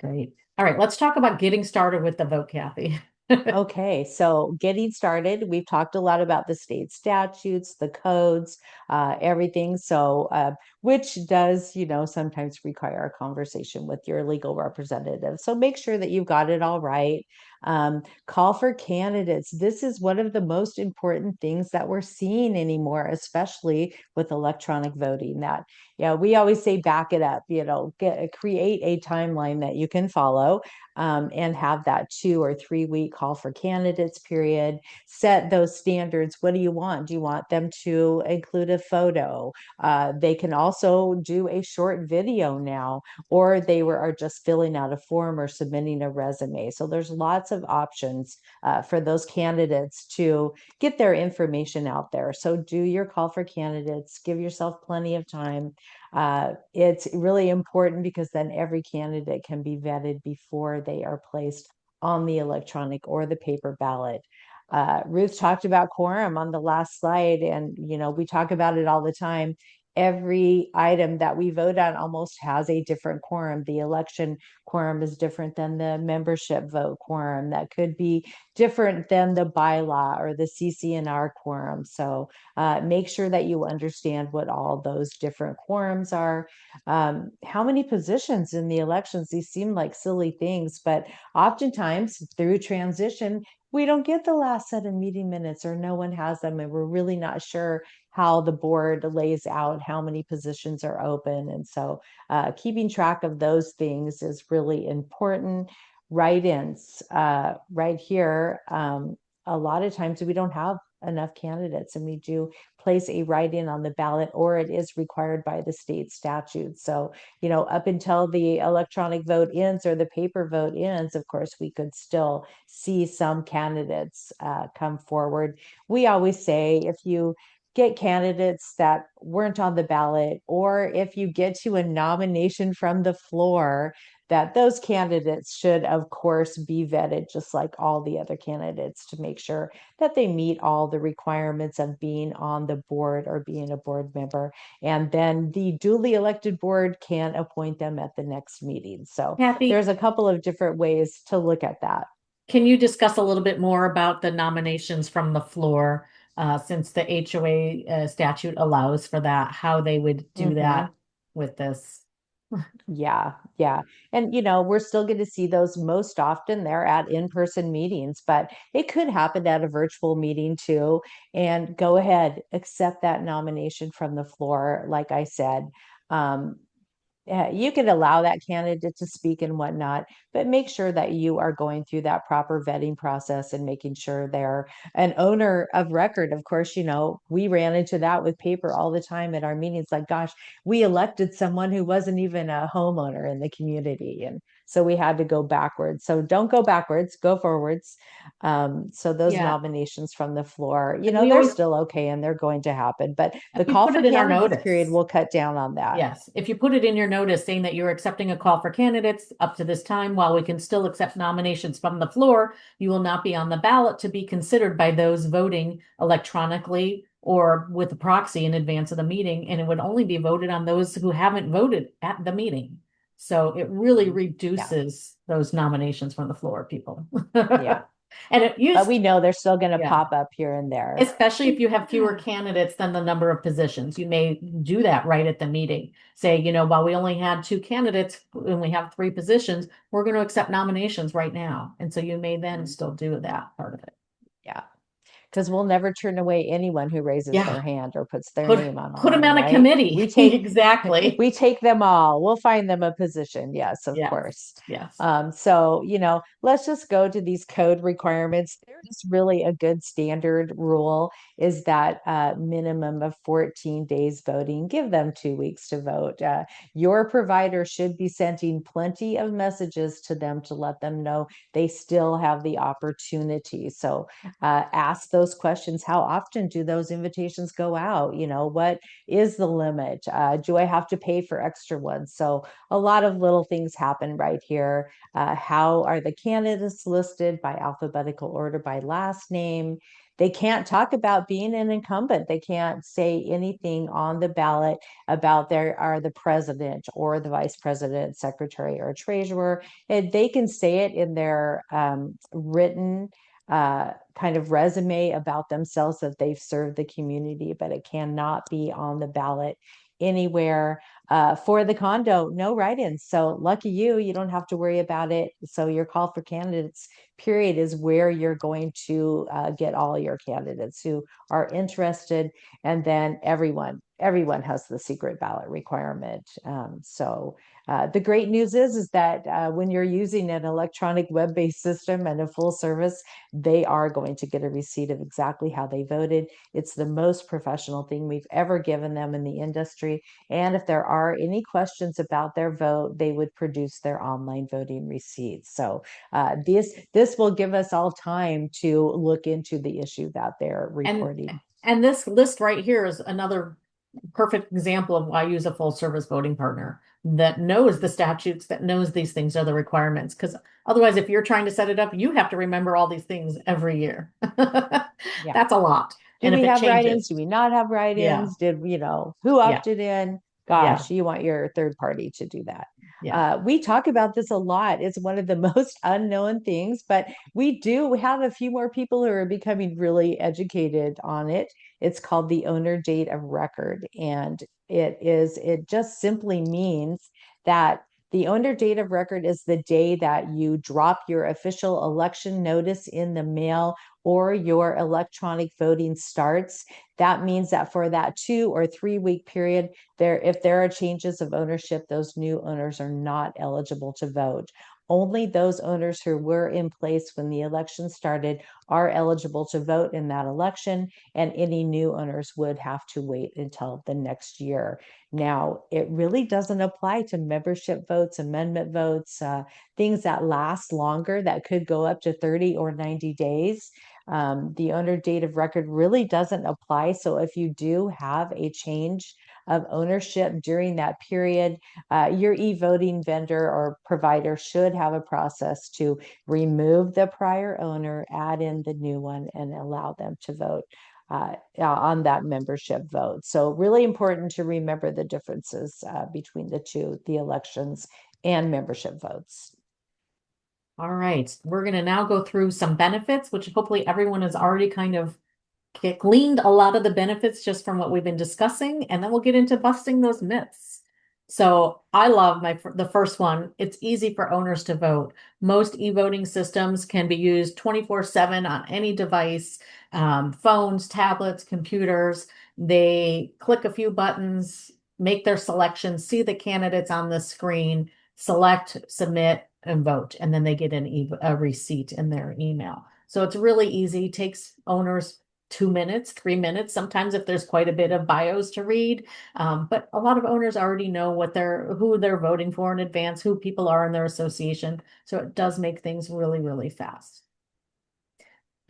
B: Great. All right. Let's talk about getting started with the vote, Kathy.
C: Okay, so getting started, we've talked a lot about the state statutes, the codes, everything. So, which does, sometimes require a conversation with your legal representative. So make sure that you've got it all right. Call for candidates. This is one of the most important things that we're seeing anymore, especially with electronic voting. That, we always say back it up, create a timeline that you can follow. and have that 2 or 3 week call for candidates period. Set those standards. What do you want? Do you want them to include a photo? They can also do a short video now, or are just filling out a form or submitting a resume. So there's lots of options for those candidates to get their information out there. So do your call for candidates, give yourself plenty of time. It's really important because then every candidate can be vetted before they are placed on the electronic or the paper ballot. Ruth talked about quorum on the last slide, and we talk about it all the time. Every item that we vote on almost has a different quorum. The election quorum is different than the membership vote quorum. That could be different than the bylaw or the CC&R quorum. So make sure that you understand what all those different quorums are. How many positions in the elections? These seem like silly things, but oftentimes through transition, we don't get the last set of meeting minutes, or no one has them, and we're really not sure how the board lays out how many positions are open. And so keeping track of those things is really important. Write-ins right here. A lot of times we don't have enough candidates, and we do place a write-in on the ballot, or it is required by the state statute. So, up until the electronic vote ends or the paper vote ends, of course, we could still see some candidates come forward. We always say if you get candidates that weren't on the ballot, or if you get to a nomination from the floor, that those candidates should, of course, be vetted just like all the other candidates to make sure that they meet all the requirements of being on the board or being a board member. And then the duly elected board can appoint them at the next meeting. So
B: Kathy,
C: there's a couple of different ways to look at that.
B: can you discuss a little bit more about the nominations from the floor, since the HOA statute allows for that, how they would do that with this?
C: Yeah, yeah. And we're still going to see those most often. They're at in-person meetings, but it could happen at a virtual meeting too. And go ahead, accept that nomination from the floor. Like I said, you can allow that candidate to speak and whatnot, but make sure that you are going through that proper vetting process and making sure they're an owner of record. Of course, we ran into that with paper all the time at our meetings. Like, gosh, we elected someone who wasn't even a homeowner in the community. And so we had to go backwards. So don't go backwards, go forwards. So those
B: Yeah.
C: nominations from the floor,
B: we
C: they're
B: always-
C: still okay and they're going to happen. But the
B: If you
C: call
B: put
C: for
B: it in our
C: candidates
B: notice.
C: period will cut down on that.
B: Yes, if you put it in your notice saying that you're accepting a call for candidates up to this time, while we can still accept nominations from the floor, you will not be on the ballot to be considered by those voting electronically or with a proxy in advance of the meeting, and it would only be voted on those who haven't voted at the meeting. So it really reduces those nominations from the floor, people.
C: Yeah.
B: And it used,
C: But we know they're still going to
B: Yeah.
C: pop up here and there.
B: especially if you have fewer candidates than the number of positions, you may do that right at the meeting. Say, while we only had 2 candidates and we have 3 positions, we're going to accept nominations right now. And so you may then still do that part of it.
C: Yeah. Because we'll never turn away anyone who raises
B: Yeah.
C: their hand or puts their
B: Put
C: name on
B: them
C: line,
B: on a
C: right?
B: committee.
C: We take
B: Exactly.
C: we take them all. We'll find them a position. Yes, of
B: Yes.
C: course.
B: Yes.
C: So, let's just go to these code requirements. There's really a good standard rule is that minimum of 14 days voting. Give them 2 weeks to vote. Your provider should be sending plenty of messages to them to let them know they still have the opportunity. So ask those questions. How often do those invitations go out? What is the limit? Do I have to pay for extra ones? So a lot of little things happen right here. How are the candidates listed by alphabetical order by last name? They can't talk about being an incumbent. They can't say anything on the ballot about the president or the vice president, secretary, or treasurer. And they can say it in their written kind of resume about themselves that they've served the community, but it cannot be on the ballot anywhere. For the condo, no write-ins. So lucky you, you don't have to worry about it. So your call for candidates period is where you're going to get all your candidates who are interested. And then everyone has the secret ballot requirement. The great news is that when you're using an electronic web-based system and a full service, they are going to get a receipt of exactly how they voted. It's the most professional thing we've ever given them in the industry. And if there are any questions about their vote, they would produce their online voting receipts. So this will give us all time to look into the issue that they're reporting.
B: And this list right here is another perfect example of why I use a full service voting partner that knows the statutes, that knows these things are the requirements. Because otherwise, if you're trying to set it up, you have to remember all these things every year.
C: Yeah.
B: That's a lot.
C: Do
B: And if
C: we
B: it
C: have write-ins?
B: changes,
C: Do we not have
B: yeah,
C: write-ins? Who
B: yeah,
C: opted in?
B: yeah,
C: Gosh, you want your third party to do that.
B: yeah.
C: We talk about this a lot. It's one of the most unknown things, but we do have a few more people who are becoming really educated on it. It's called the owner date of record. And it just simply means that the owner date of record is the day that you drop your official election notice in the mail or your electronic voting starts. That means that for that 2 or 3 week period, if there are changes of ownership, those new owners are not eligible to vote. Only those owners who were in place when the election started are eligible to vote in that election, and any new owners would have to wait until the next year. Now, it really doesn't apply to membership votes, amendment votes, things that last longer, that could go up to 30 or 90 days. The owner date of record really doesn't apply. So if you do have a change of ownership during that period, your e-voting vendor or provider should have a process to remove the prior owner, add in the new one, and allow them to vote on that membership vote. So really important to remember the differences between the two, the elections and membership votes.
B: All right. We're going to now go through some benefits, which hopefully everyone has already kind of gleaned a lot of the benefits just from what we've been discussing, and then we'll get into busting those myths. So I love the first one. It's easy for owners to vote. Most e-voting systems can be used 24/7 on any device, phones, tablets, computers. They click a few buttons, make their selection, see the candidates on the screen, select, submit, and vote, and then they get a receipt in their email. So it's really easy. Takes owners 2 minutes, 3 minutes, sometimes if there's quite a bit of bios to read. But a lot of owners already know who they're voting for in advance, who people are in their association. So it does make things really, really fast.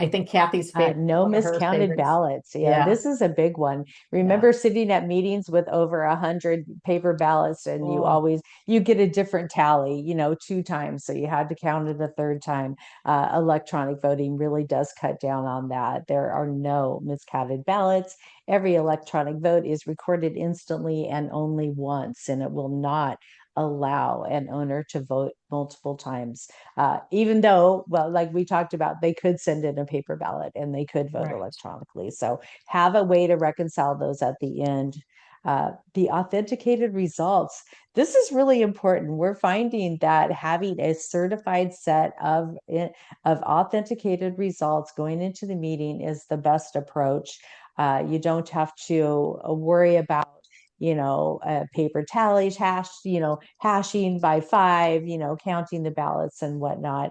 B: I think Kathy's favorite,
C: No
B: one of her
C: miscounted
B: favorites.
C: ballots. Yeah,
B: Yeah.
C: this is a big one. Remember sitting at meetings with over 100 paper ballots, and
B: Oh,
C: you get a different tally, 2 times. So you had to count it a third time. Electronic voting really does cut down on that. There are no miscounted ballots. Every electronic vote is recorded instantly and only once, and it will not allow an owner to vote multiple times, even though, well, like we talked about, they could send in a paper ballot and they could vote
B: right.
C: electronically. So have a way to reconcile those at the end. The authenticated results. This is really important. We're finding that having a certified set of authenticated results going into the meeting is the best approach. You don't have to worry about paper tallies, hashing by 5, counting the ballots and whatnot.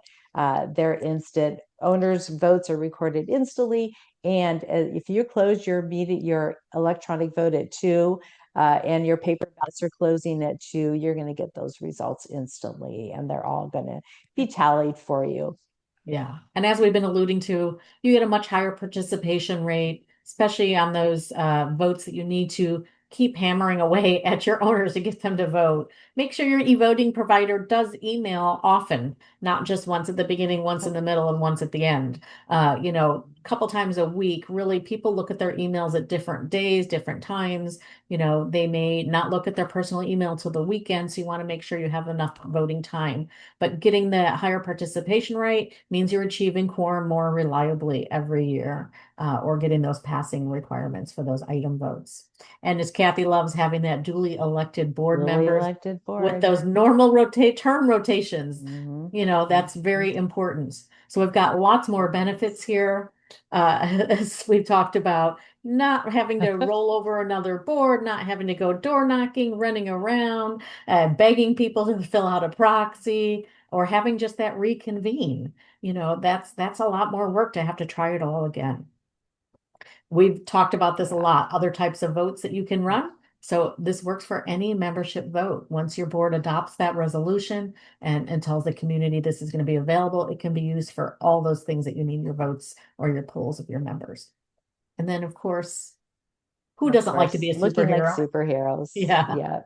C: They're instant. Owners' votes are recorded instantly. And if you close your electronic vote at 2, and your paper ballots are closing at 2, you're going to get those results instantly, and they're all going to be tallied for you.
B: Yeah. And as we've been alluding to, you get a much higher participation rate, especially on those votes that you need to keep hammering away at your owners to get them to vote. Make sure your e-voting provider does email often, not just once at the beginning, once in the middle, and once at the end. couple times a week. Really, people look at their emails at different days, different times. They may not look at their personal email till the weekend, so you want to make sure you have enough voting time. But getting the higher participation rate means you're achieving quorum more reliably every year, or getting those passing requirements for those item votes. And as Kathy loves having that duly elected board
C: Duly
B: members
C: elected
B: with
C: board.
B: those normal term rotations,
C: Mhm.
B: that's very important. So we've got lots more benefits here. As we've talked about, not having to roll over another board, not having to go door knocking, running around, begging people to fill out a proxy, or having just that reconvene. That's a lot more work to have to try it all again. We've talked about this a
C: Yeah.
B: lot, other types of votes that you can run. So this works for any membership vote. Once your board adopts that resolution and tells the community this is going to be available, it can be used for all those things that you need your votes or your polls of your members. And then, of course, who
C: Of
B: doesn't like to
C: course,
B: be a
C: looking like
B: superhero?
C: superheroes.
B: Yeah.
C: Yeah.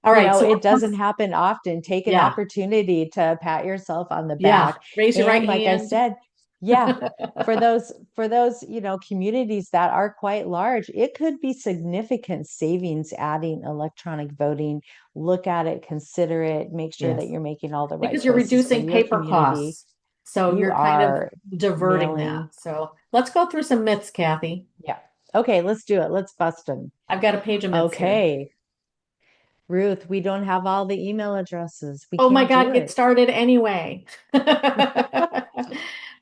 B: All right. So
C: It doesn't happen often. Take an
B: yeah.
C: opportunity to pat yourself on the
B: Yeah.
C: back.
B: Raise your right
C: And like I
B: hand.
C: said, yeah, for those, communities that are quite large, it could be significant savings adding electronic voting. Look at it, consider it, make sure that
B: Yes.
C: you're making all the right
B: Because you're
C: choices for
B: reducing
C: your
B: paper
C: community.
B: costs. So
C: You
B: you're kind of
C: are
B: diverting
C: nailing.
B: that. So let's go through some myths, Kathy.
C: Yeah. Okay, let's do it. Let's bust them.
B: I've got a page of myths here.
C: Okay. Ruth, we don't have all the email addresses. We
B: Oh my
C: can't
B: God,
C: do
B: get
C: it.
B: started anyway.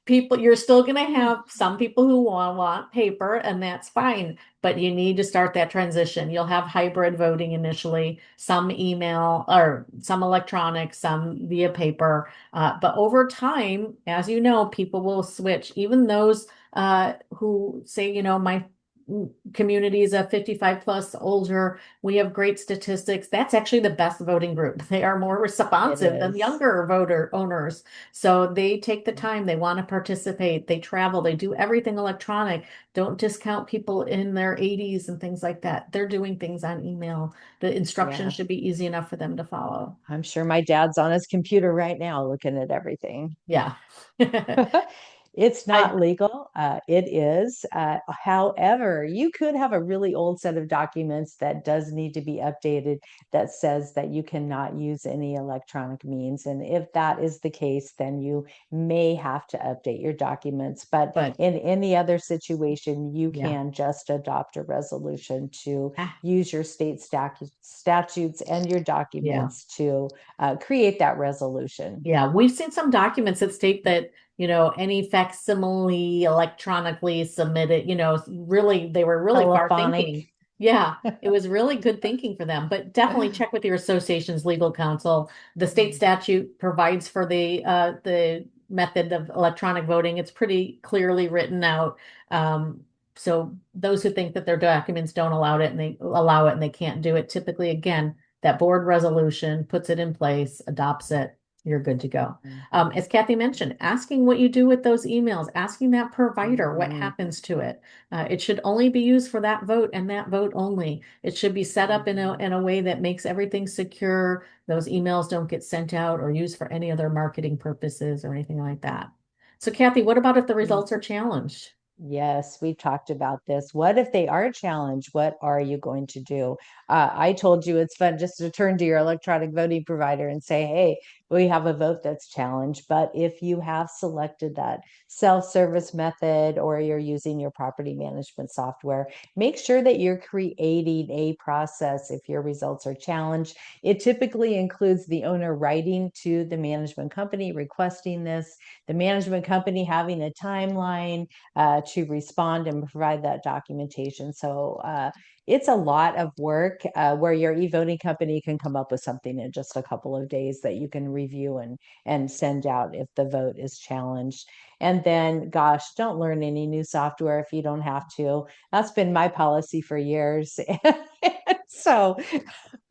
B: People, you're still going to have some people who want paper, and that's fine, but you need to start that transition. You'll have hybrid voting initially, some email or some electronic, some via paper. But over time, as you know, people will switch. Even those who say, my community is a 55 plus older, we have great statistics. That's actually the best voting group. They are more
C: It
B: responsive than
C: is.
B: younger voter owners. So they take the time, they want to participate, they travel, they do everything electronic. Don't discount people in their 80s and things like that. They're doing things on email. The instructions
C: Yeah.
B: should be easy enough for them to follow.
C: I'm sure my dad's on his computer right now looking at everything.
B: Yeah.
C: It's
B: I
C: not legal. It is. However, you could have a really old set of documents that does need to be updated that says that you cannot use any electronic means. And if that is the case, then you may have to update your documents. But
B: but
C: in any other situation, you
B: yeah.
C: can just adopt a resolution to
B: Ah,
C: use your state statutes and your
B: yeah.
C: documents to create that resolution.
B: Yeah, we've seen some documents that state that, any facsimile electronically submitted, really, they were really far
C: Telephonic.
B: thinking. Yeah, it was really good thinking for them, but definitely check with your association's legal counsel. The state statute provides for the method of electronic voting. It's pretty clearly written out. So those who think that their documents don't allow it and they can't do it, typically, again, that board resolution puts it in place, adopts it, you're good to go. As Kathy mentioned, asking what you do with those emails, asking that provider what
C: Mhm.
B: happens to it. It should only be used for that vote and that vote only. It should be set up in a way that makes everything secure. Those emails don't get sent out or used for any other marketing purposes or anything like that. So Kathy, what about if the
C: Mm.
B: results are challenged?
C: Yes, we've talked about this. What if they are challenged? What are you going to do? I told you it's fun just to turn to your electronic voting provider and say, hey, we have a vote that's challenged. But if you have selected that self-service method or you're using your property management software, make sure that you're creating a process if your results are challenged. It typically includes the owner writing to the management company requesting this, the management company having a timeline to respond and provide that documentation. So it's a lot of work where your e-voting company can come up with something in just a couple of days that you can review and send out if the vote is challenged. And then, gosh, don't learn any new software if you don't have to. That's been my policy for years. So,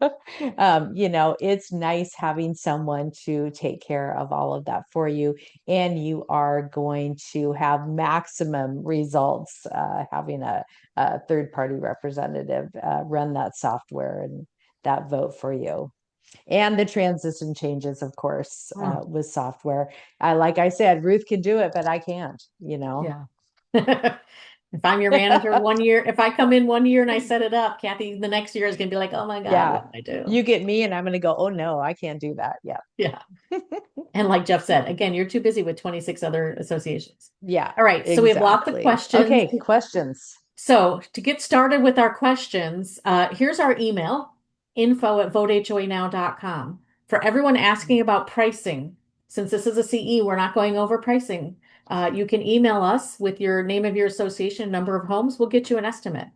C: it's nice having someone to take care of all of that for you, and you are going to have maximum results having a third-party representative run that software and that vote for you. And the transition changes, of course,
B: Hmm.
C: with software. Like I said, Ruth can do it, but I can't,
B: Yeah. If I'm your manager 1 year, if I come in 1 year and I set it up, Kathy, the next year is going to be like, oh my God,
C: Yeah.
B: what did I do?
C: You get me and I'm going to go, oh no, I can't do that. Yeah.
B: Yeah. And like Jeff said, again, you're too busy with 26 other associations.
C: Yeah,
B: All right. So we have lots of
C: exactly.
B: questions.
C: Okay, questions.
B: So to get started with our questions, here's our email, info@votehoanow.com. For everyone asking about pricing, since this is a CE, we're not going over pricing. You can email us with your name of your association, number of homes. We'll get you an estimate.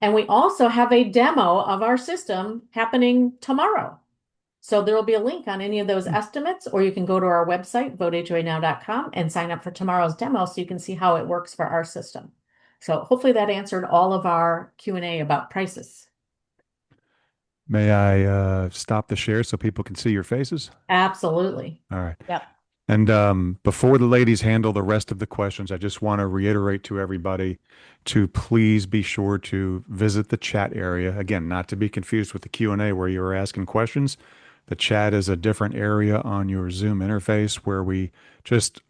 B: And we also have a demo of our system happening tomorrow. So there will be a link on any of those estimates, or you can go to our website, votehoanow.com, and sign up for tomorrow's demo so you can see how it works for our system. So hopefully that answered all of our Q&A about prices.
A: May I stop the share so people can see your faces?
B: Absolutely.
A: All right.
C: Yep.
A: And before the ladies handle the rest of the questions, I just want to reiterate to everybody to please be sure to visit the chat area. Again, not to be confused with the Q&A where you are asking questions. The chat is a different area on your Zoom interface where we just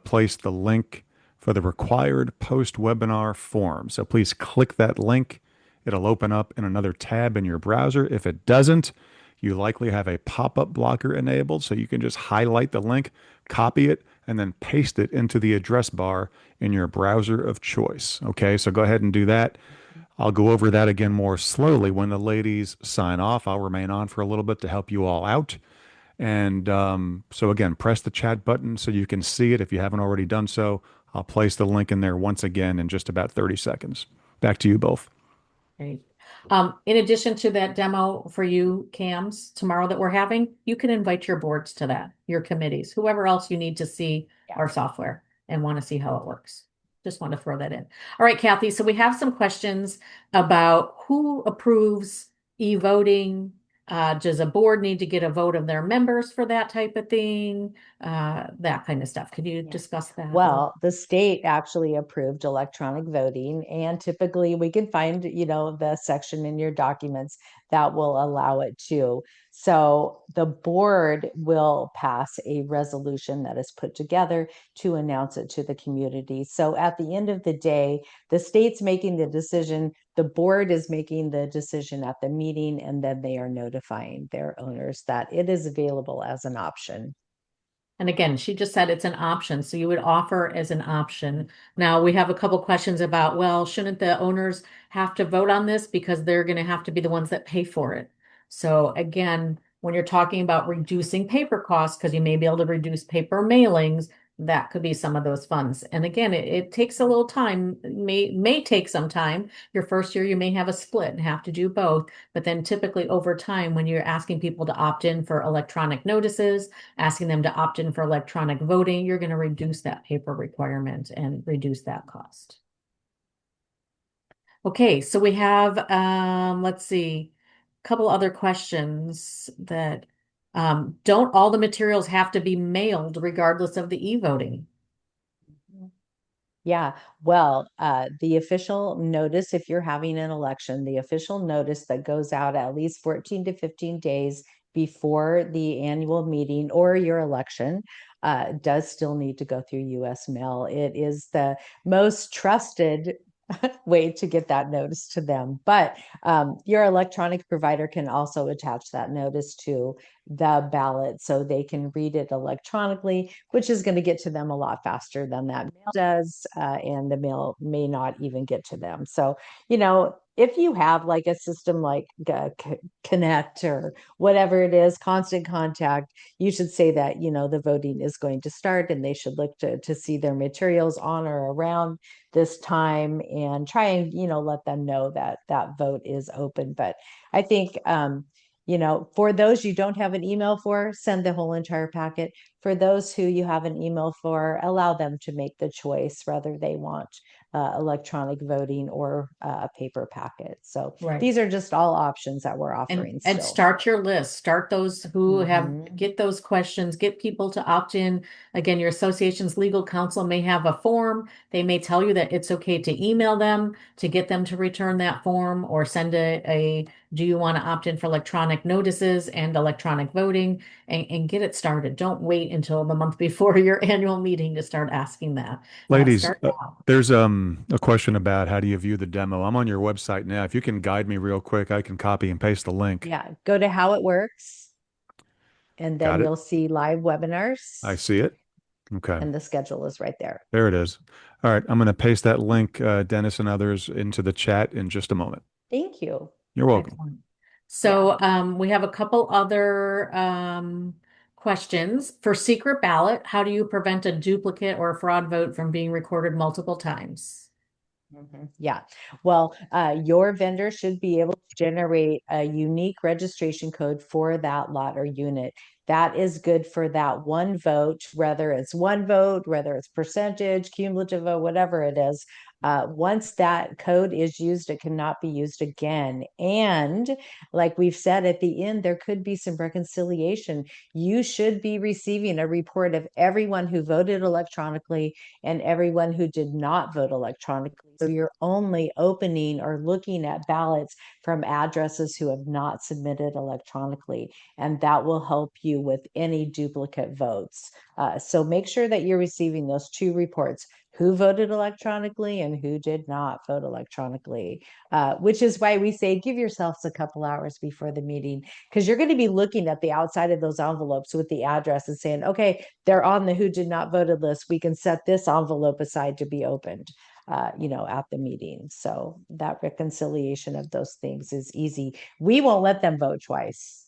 A: place the link for the required post-webinar form. So please click that link. It'll open up in another tab in your browser. If it doesn't, you likely have a pop-up blocker enabled, so you can just highlight the link, copy it, and then paste it into the address bar in your browser of choice. Okay, so go ahead and do that. I'll go over that again more slowly when the ladies sign off. I'll remain on for a little bit to help you all out. And so again, press the chat button so you can see it if you haven't already done so. I'll place the link in there once again in just about 30 seconds. Back to you both.
B: Great. In addition to that demo for you, CAMs, tomorrow that we're having, you can invite your boards to that, your committees, whoever else you need to see
C: Yeah.
B: our software and want to see how it works. Just want to throw that in. All right, Kathy. So we have some questions about who approves e-voting. Does a board need to get a vote of their members for that type of thing? That kind of stuff. Could you
C: Yeah.
B: discuss that?
C: Well, the state actually approved electronic voting, and typically we can find, the section in your documents that will allow it to. So the board will pass a resolution that is put together to announce it to the community. So at the end of the day, the state's making the decision, the board is making the decision at the meeting, and then they are notifying their owners that it is available as an option.
B: And again, she just said it's an option. So you would offer as an option. Now we have a couple questions about, well, shouldn't the owners have to vote on this because they're going to have to be the ones that pay for it? So again, when you're talking about reducing paper costs, because you may be able to reduce paper mailings, that could be some of those funds. And again, it takes a little time, may take some time. Your first year, you may have a split and have to do both. But then typically over time, when you're asking people to opt in for electronic notices, asking them to opt in for electronic voting, you're going to reduce that paper requirement and reduce that cost. Okay, so we have, let's see, a couple other questions that don't all the materials have to be mailed regardless of the e-voting?
C: Yeah, well, the official notice, if you're having an election, the official notice that goes out at least 14 to 15 days before the annual meeting or your election does still need to go through US mail. It is the most trusted way to get that notice to them. But your electronic provider can also attach that notice to the ballot so they can read it electronically, which is going to get to them a lot faster than that mail does. And the mail may not even get to them. So, if you have like a system like Connect or whatever it is, Constant Contact, you should say that, the voting is going to start and they should look to see their materials on or around this time and try and, let them know that that vote is open. But I think, for those you don't have an email for, send the whole entire packet. For those who you have an email for, allow them to make the choice whether they want electronic voting or a paper packet. So
B: Right.
C: these are just all options that we're offering
B: And
C: still.
B: start your list. Start those who
C: Mhm.
B: get those questions, get people to opt in. Again, your association's legal counsel may have a form. They may tell you that it's okay to email them to get them to return that form or send do you want to opt in for electronic notices and electronic voting and get it started. Don't wait until the month before your annual meeting to start asking that.
A: Ladies,
B: Start now.
A: there's a question about how do you view the demo. I'm on your website now. If you can guide me real quick, I can copy and paste the link.
C: Yeah, go to how it works, and then
A: Got it.
C: you'll see live
A: I
C: webinars,
A: see it. Okay.
C: and the schedule is right there.
A: There it is. All right. I'm going to paste that link, Dennis and others, into the chat in just a moment.
C: Thank you.
A: You're welcome.
B: Excellent. So we have a couple other questions. For secret ballot, how do you prevent a duplicate or a fraud vote from being recorded multiple times?
C: Yeah. Well, your vendor should be able to generate a unique registration code for that lot or unit. That is good for that one vote, whether it's one vote, whether it's percentage, cumulative vote, whatever it is. Once that code is used, it cannot be used again. And like we've said at the end, there could be some reconciliation. You should be receiving a report of everyone who voted electronically and everyone who did not vote electronically. So you're only opening or looking at ballots from addresses who have not submitted electronically, and that will help you with any duplicate votes. So make sure that you're receiving those two reports: who voted electronically and who did not vote electronically, which is why we say give yourselves a couple hours before the meeting, because you're going to be looking at the outside of those envelopes with the address and saying, okay, they're on the who did not voted list. We can set this envelope aside to be opened, at the meeting. So that reconciliation of those things is easy. We won't let them vote twice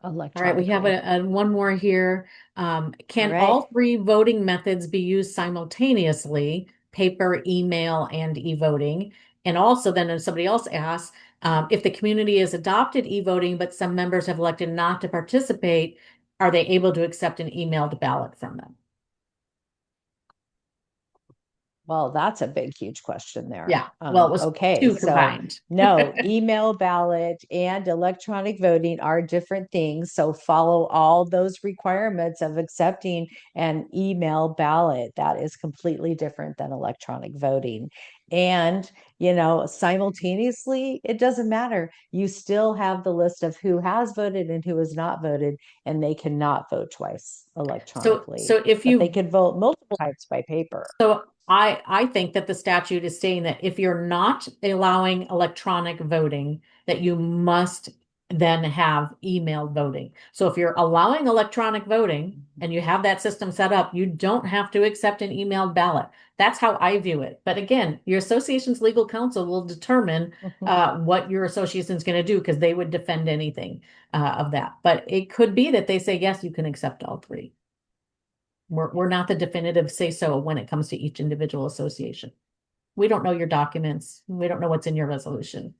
B: All right, we have
C: electronically.
B: one more here. Can
C: right.
B: all three voting methods be used simultaneously, paper, email, and e-voting? And also then somebody else asks, if the community has adopted e-voting, but some members have elected not to participate, are they able to accept an emailed ballot from them?
C: Well, that's a big, huge question there.
B: Yeah, well, it was
C: okay,
B: two
C: so
B: combined.
C: no, email ballot and electronic voting are different things. So follow all those requirements of accepting an email ballot. That is completely different than electronic voting. And, simultaneously, it doesn't matter. You still have the list of who has voted and who has not voted, and they cannot vote twice electronically.
B: So if
C: But they
B: you
C: could vote multiple times by paper.
B: So I think that the statute is saying that if you're not allowing electronic voting, that you must then have email voting. So if you're allowing electronic voting and you have that system set up, you don't have to accept an emailed ballot. That's how I view it. But again, your association's legal counsel will determine what your association is going to do, because they would defend anything of that. But it could be that they say, yes, you can accept all three. We're not the definitive say so when it comes to each individual association. We don't know your documents. We don't know what's in your resolution.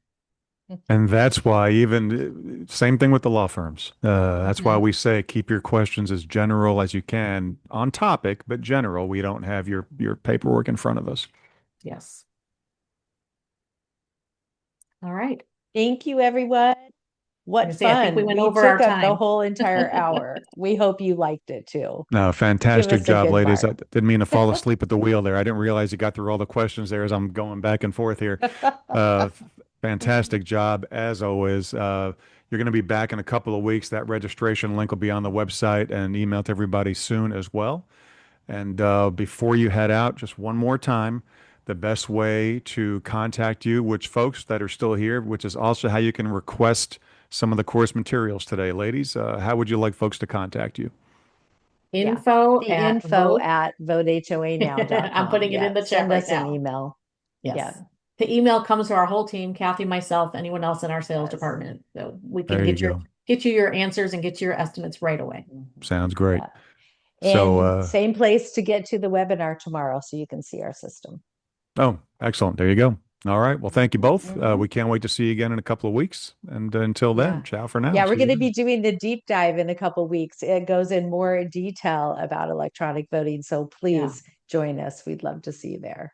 A: And that's why even same thing with the law firms. That's why we say keep your questions as general as you can, on topic, but general. We don't have your paperwork in front of us.
B: Yes. All right.
C: Thank you, everyone. What fun.
B: I think we went over
C: took
B: our
C: up the
B: time.
C: whole entire hour. We hope you liked it too.
A: No, fantastic
C: us a
A: job,
C: good
A: ladies. I
C: mark.
A: didn't mean to fall asleep at the wheel there. I didn't realize you got through all the questions there as I'm going back and forth here. Fantastic job, as always. You're going to be back in a couple of weeks. That registration link will be on the website and emailed to everybody soon as well. And before you head out, just one more time, the best way to contact you, which folks that are still here, which is also how you can request some of the course materials today. Ladies, how would you like folks to contact you?
B: Info
C: the
B: at
C: info
B: vote.
C: at votehoanow.com.
B: I'm putting it in the chat
C: Send
B: right
C: us an
B: now.
C: email.
B: Yes.
C: Yeah.
B: The email comes to our whole team, Kathy, myself, anyone else in our sales department. So we can
A: There you
B: get you your answers and get you your estimates right away.
A: Sounds great.
C: And
A: So,
C: same place to get to the webinar tomorrow so you can see our system.
A: oh, excellent. There you go. All right. Well, thank you both. We can't wait to see you again in a couple of weeks. And until then, ciao for now.
C: Yeah, we're
A: See you
C: going to
A: then.
C: be doing the deep dive in a couple of weeks. It goes in more detail about electronic voting. So please join us. We'd love to see you there.